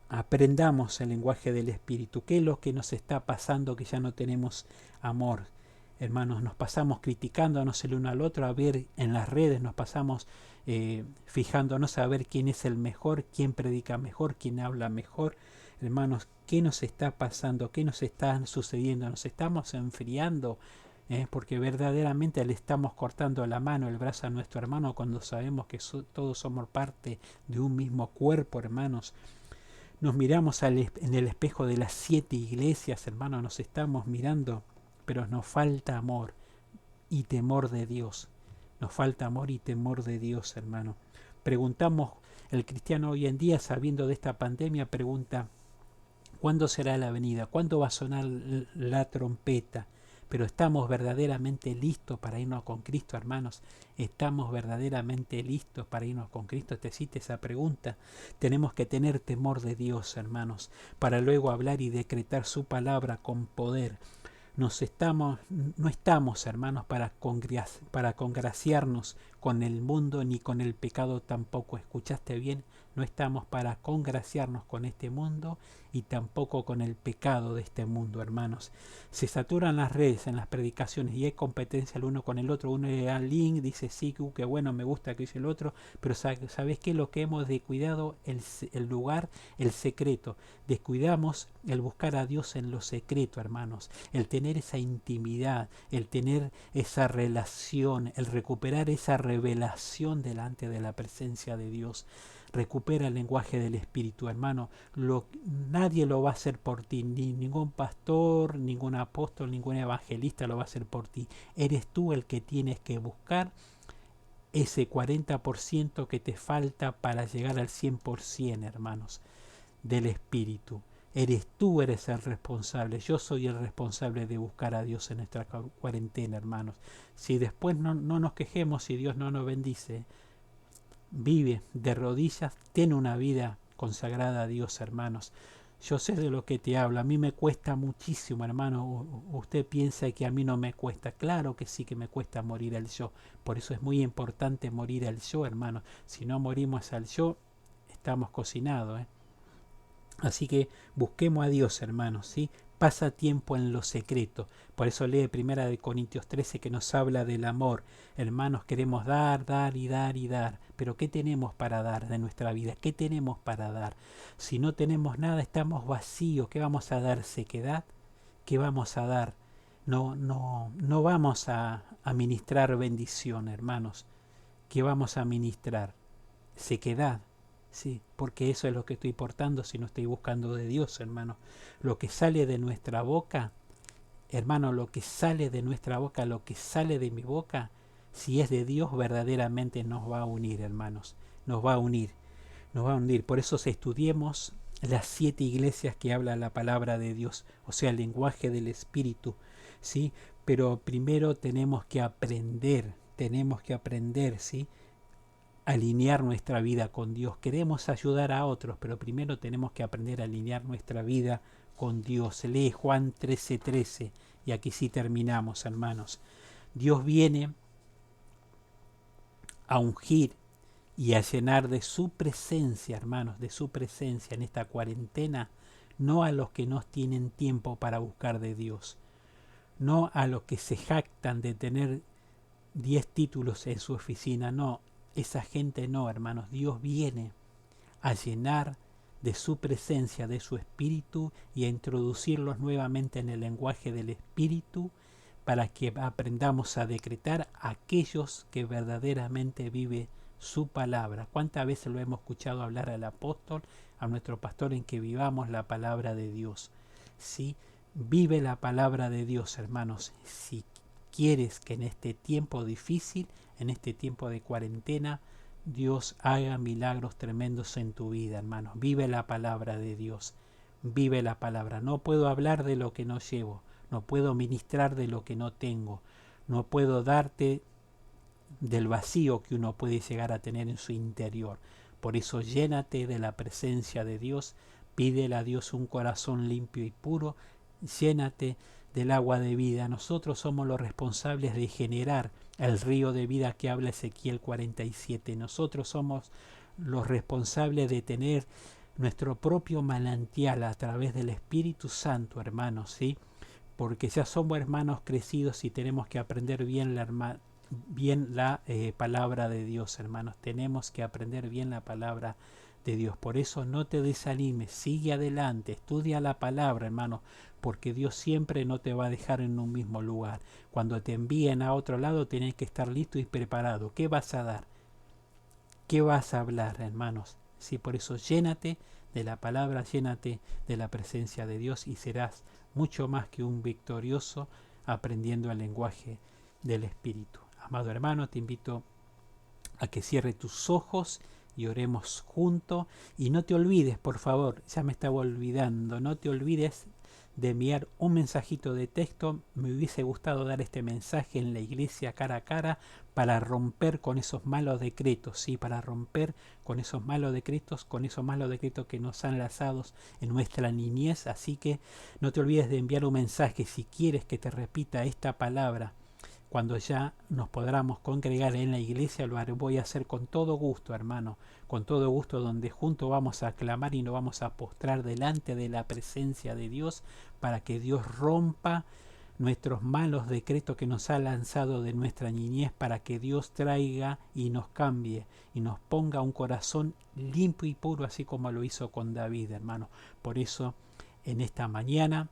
[SPEAKER 1] aprendamos el lenguaje del Espíritu. ¿Qué es lo que nos está pasando que ya no tenemos amor? Hermanos, nos pasamos criticándonos el uno al otro, a ver en las redes, nos pasamos fijándonos a ver quién es el mejor, quién predica mejor, quién habla mejor. Hermanos, ¿qué nos está pasando? ¿Qué nos está sucediendo? ¿Nos estamos enfriando? Porque verdaderamente le estamos cortando la mano, el brazo a nuestro hermano, cuando sabemos que todos somos parte de un mismo cuerpo, hermanos. Nos miramos en el espejo de las 7 iglesias, hermanos, nos estamos mirando, pero nos falta amor y temor de Dios. Nos falta amor y temor de Dios, hermano. Preguntamos, el cristiano hoy en día, sabiendo de esta pandemia, pregunta: ¿cuándo será la venida? ¿Cuándo va a sonar la trompeta? pero estamos verdaderamente listos para irnos con Cristo, hermanos. ¿Estamos verdaderamente listos para irnos con Cristo? Te hiciste esa pregunta. Tenemos que tener temor de Dios, hermanos, para luego hablar y decretar su palabra con poder. No estamos, hermanos, para congraciarnos con el mundo ni con el pecado tampoco. ¿Escuchaste bien? No estamos para congraciarnos con este mundo y tampoco con el pecado de este mundo, hermanos. Se saturan las redes en las predicaciones y hay competencia el uno con el otro. Uno le da link, dice sí, qué bueno, me gusta que dice el otro, pero ¿sabes qué? Lo que hemos descuidado, el lugar, el secreto. Descuidamos el buscar a Dios en lo secreto, hermanos. El tener esa intimidad, el tener esa relación, el recuperar esa revelación delante de la presencia de Dios. Recupera el lenguaje del Espíritu, hermano. Nadie lo va a hacer por ti, ni ningún pastor, ningún apóstol, ningún evangelista lo va a hacer por ti. Eres tú el que tienes que buscar ese 40% que te falta para llegar al 100%, hermanos, del Espíritu. Eres el responsable. Yo soy el responsable de buscar a Dios en nuestra cuarentena, hermanos. Si después no nos quejemos, si Dios no nos bendice, vive de rodillas, tiene una vida consagrada a Dios, hermanos. Yo sé de lo que te hablo. A mí me cuesta muchísimo, hermano. Usted piensa que a mí no me cuesta. Claro que sí que me cuesta morir al yo. Por eso es muy importante morir al yo, hermano. Si no morimos al yo, estamos cocinados, Así que busquemos a Dios, hermanos, ¿sí? Pasa tiempo en lo secreto. Por eso lee 1 Corintios 13 que nos habla del amor. Hermanos, queremos dar, dar y dar y dar. Pero ¿qué tenemos para dar de nuestra vida? ¿Qué tenemos para dar? Si no tenemos nada, estamos vacíos. ¿Qué vamos a dar? ¿Sequedad? ¿Qué vamos a dar? No vamos a ministrar bendición, hermanos. ¿Qué vamos a ministrar? Sequedad. Sí, porque eso es lo que estoy portando si no estoy buscando de Dios, hermano. Lo que sale de nuestra boca, hermano, lo que sale de nuestra boca, lo que sale de mi boca, si es de Dios, verdaderamente nos va a unir, hermanos. Nos va a unir, nos va a unir. Por eso estudiemos las 7 iglesias que habla la palabra de Dios, o sea, el lenguaje del Espíritu, ¿sí? Pero primero tenemos que aprender, ¿sí? Alinear nuestra vida con Dios. Queremos ayudar a otros, pero primero tenemos que aprender a alinear nuestra vida con Dios. Lee Juan 13:13 y aquí sí terminamos, hermanos. Dios viene a ungir y a llenar de su presencia, hermanos, de su presencia en esta cuarentena, no a los que no tienen tiempo para buscar de Dios, no a los que se jactan de tener 10 títulos en su oficina, no. Esa gente no, hermanos. Dios viene a llenar de su presencia, de su espíritu y a introducirlos nuevamente en el lenguaje del espíritu para que aprendamos a decretar a aquellos que verdaderamente vive su palabra. ¿Cuántas veces lo hemos escuchado hablar al apóstol, a nuestro pastor, en que vivamos la palabra de Dios? Sí, vive la palabra de Dios, hermanos. Si quieres que en este tiempo difícil, en este tiempo de cuarentena, Dios haga milagros tremendos en tu vida, hermanos. Vive la palabra de Dios. Vive la palabra. No puedo hablar de lo que no llevo. No puedo ministrar de lo que no tengo. No puedo darte del vacío que uno puede llegar a tener en su interior. Por eso llénate de la presencia de Dios. Pídele a Dios un corazón limpio y puro. Llénate del agua de vida. Nosotros somos los responsables de generar el río de vida que habla Ezequiel 47. Nosotros somos los responsables de tener nuestro propio manantial a través del Espíritu Santo, hermanos, ¿sí? Porque ya somos hermanos crecidos y tenemos que aprender bien la palabra de Dios, hermanos. Tenemos que aprender bien la palabra de Dios. Por eso no te desanimes, sigue adelante, estudia la palabra, hermano, porque Dios siempre no te va a dejar en un mismo lugar. Cuando te envíen a otro lado, tienes que estar listo y preparado. ¿Qué vas a dar? ¿Qué vas a hablar, hermanos? Sí, por eso llénate de la palabra, llénate de la presencia de Dios y serás mucho más que un victorioso aprendiendo el lenguaje del Espíritu. Amado hermano, te invito a que cierre tus ojos y oremos juntos. Y no te olvides, por favor, ya me estaba olvidando, no te olvides de enviar un mensajito de texto. Me hubiese gustado dar este mensaje en la iglesia cara a cara para romper con esos malos decretos, ¿sí? Para romper con esos malos decretos, que nos han lanzados en nuestra niñez. Así que no te olvides de enviar un mensaje si quieres que te repita esta palabra. Cuando ya nos podamos congregar en la iglesia, lo voy a hacer con todo gusto, hermano, con todo gusto, donde juntos vamos a clamar y nos vamos a postrar delante de la presencia de Dios para que Dios rompa nuestros malos decretos que nos ha lanzado de nuestra niñez, para que Dios traiga y nos cambie y nos ponga un corazón limpio y puro, así como lo hizo con David, hermano. Por eso, en esta mañana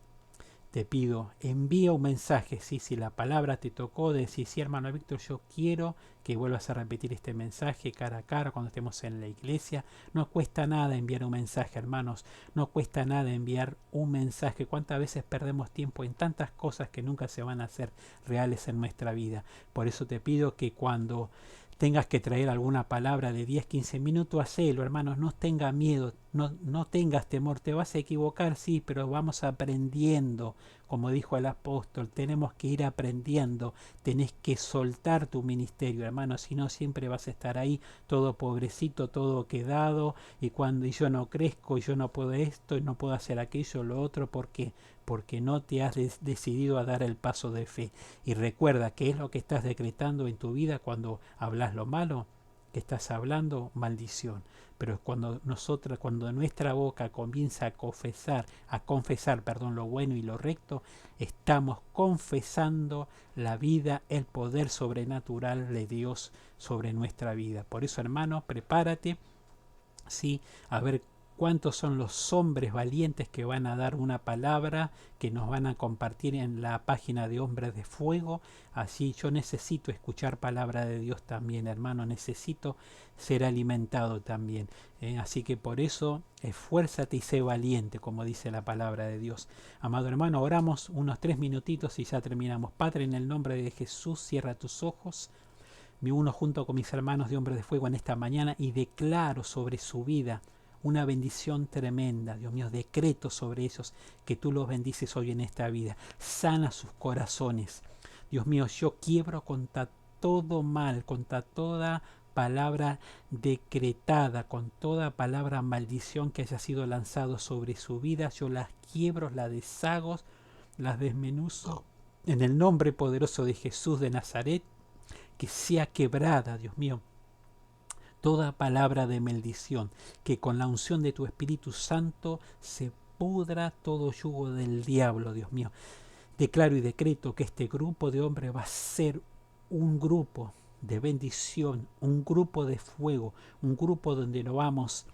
[SPEAKER 1] te pido, envía un mensaje, ¿sí? Si la palabra te tocó, decir, sí, hermano Víctor, yo quiero que vuelvas a repetir este mensaje cara a cara cuando estemos en la iglesia. No cuesta nada enviar un mensaje, hermanos, no cuesta nada enviar un mensaje. ¿Cuántas veces perdemos tiempo en tantas cosas que nunca se van a hacer reales en nuestra vida? Por eso te pido que cuando tengas que traer alguna palabra de 10, 15 minutos, hacelo, hermanos, no tengas miedo, no tengas temor, te vas a equivocar, sí, pero vamos aprendiendo, como dijo el apóstol, tenemos que ir aprendiendo, tenés que soltar tu ministerio, hermanos, si no siempre vas a estar ahí, todo pobrecito, todo quedado, y cuando yo no crezco, y yo no puedo esto, y no puedo hacer aquello, lo otro, ¿por qué? Porque no te has decidido a dar el paso de fe. Y recuerda que es lo que estás decretando en tu vida cuando hablas lo malo, que estás hablando maldición. Pero cuando nuestra boca comienza a confesar, lo bueno y lo recto, estamos confesando la vida, el poder sobrenatural de Dios sobre nuestra vida. Por eso, hermano, prepárate, sí, a ver cuántos son los hombres valientes que van a dar una palabra, que nos van a compartir en la página de Hombres de Fuego. Así yo necesito escuchar palabra de Dios también, hermano, necesito ser alimentado también. Así que por eso esfuérzate y sé valiente, como dice la palabra de Dios. Amado hermano, oramos unos 3 minutitos y ya terminamos. Padre, en el nombre de Jesús, cierra tus ojos. Me uno junto con mis hermanos de Hombres de Fuego en esta mañana y declaro sobre su vida una bendición tremenda. Dios mío, decreto sobre ellos que tú los bendices hoy en esta vida. Sana sus corazones. Dios mío, yo quiebro contra todo mal, contra toda palabra decretada, con toda palabra maldición que haya sido lanzado sobre su vida. Yo las quiebro, las deshago, las desmenuzo. En el nombre poderoso de Jesús de Nazaret, que sea quebrada, Dios mío, toda palabra de maldición, que con la unción de tu Espíritu Santo se pudra todo yugo del diablo, Dios mío. Declaro y decreto que este grupo de hombres va a ser un grupo de bendición, un grupo de fuego, un grupo donde nos vamos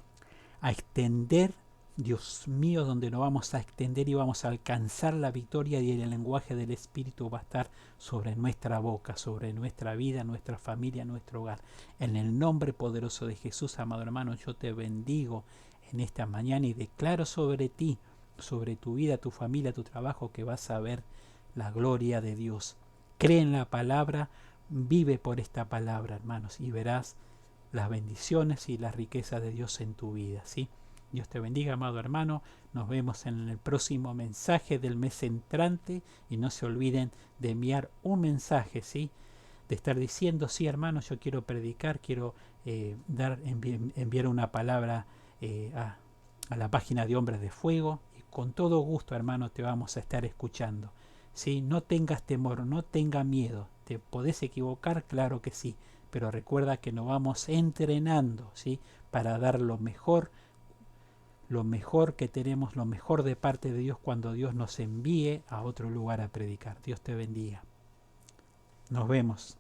[SPEAKER 1] a extender, Dios mío, donde nos vamos a extender y vamos a alcanzar la victoria, y el lenguaje del Espíritu va a estar sobre nuestra boca, sobre nuestra vida, nuestra familia, nuestro hogar. En el nombre poderoso de Jesús, amado hermano, yo te bendigo en esta mañana y declaro sobre ti, sobre tu vida, tu familia, tu trabajo, que vas a ver la gloria de Dios. Cree en la palabra, vive por esta palabra, hermanos, y verás las bendiciones y las riquezas de Dios en tu vida, ¿sí? Dios te bendiga, amado hermano. Nos vemos en el próximo mensaje del mes entrante. Y no se olviden de enviar un mensaje, ¿sí? De estar diciendo, sí, hermano, yo quiero predicar, quiero enviar una palabra a la página de Hombres de Fuego. Y con todo gusto, hermano, te vamos a estar escuchando, ¿sí? No tengas temor, no tengas miedo. ¿Te podés equivocar? Claro que sí. Pero recuerda que nos vamos entrenando, ¿sí? Para dar lo mejor que tenemos, lo mejor de parte de Dios, cuando Dios nos envíe a otro lugar a predicar. Dios te bendiga. Nos vemos.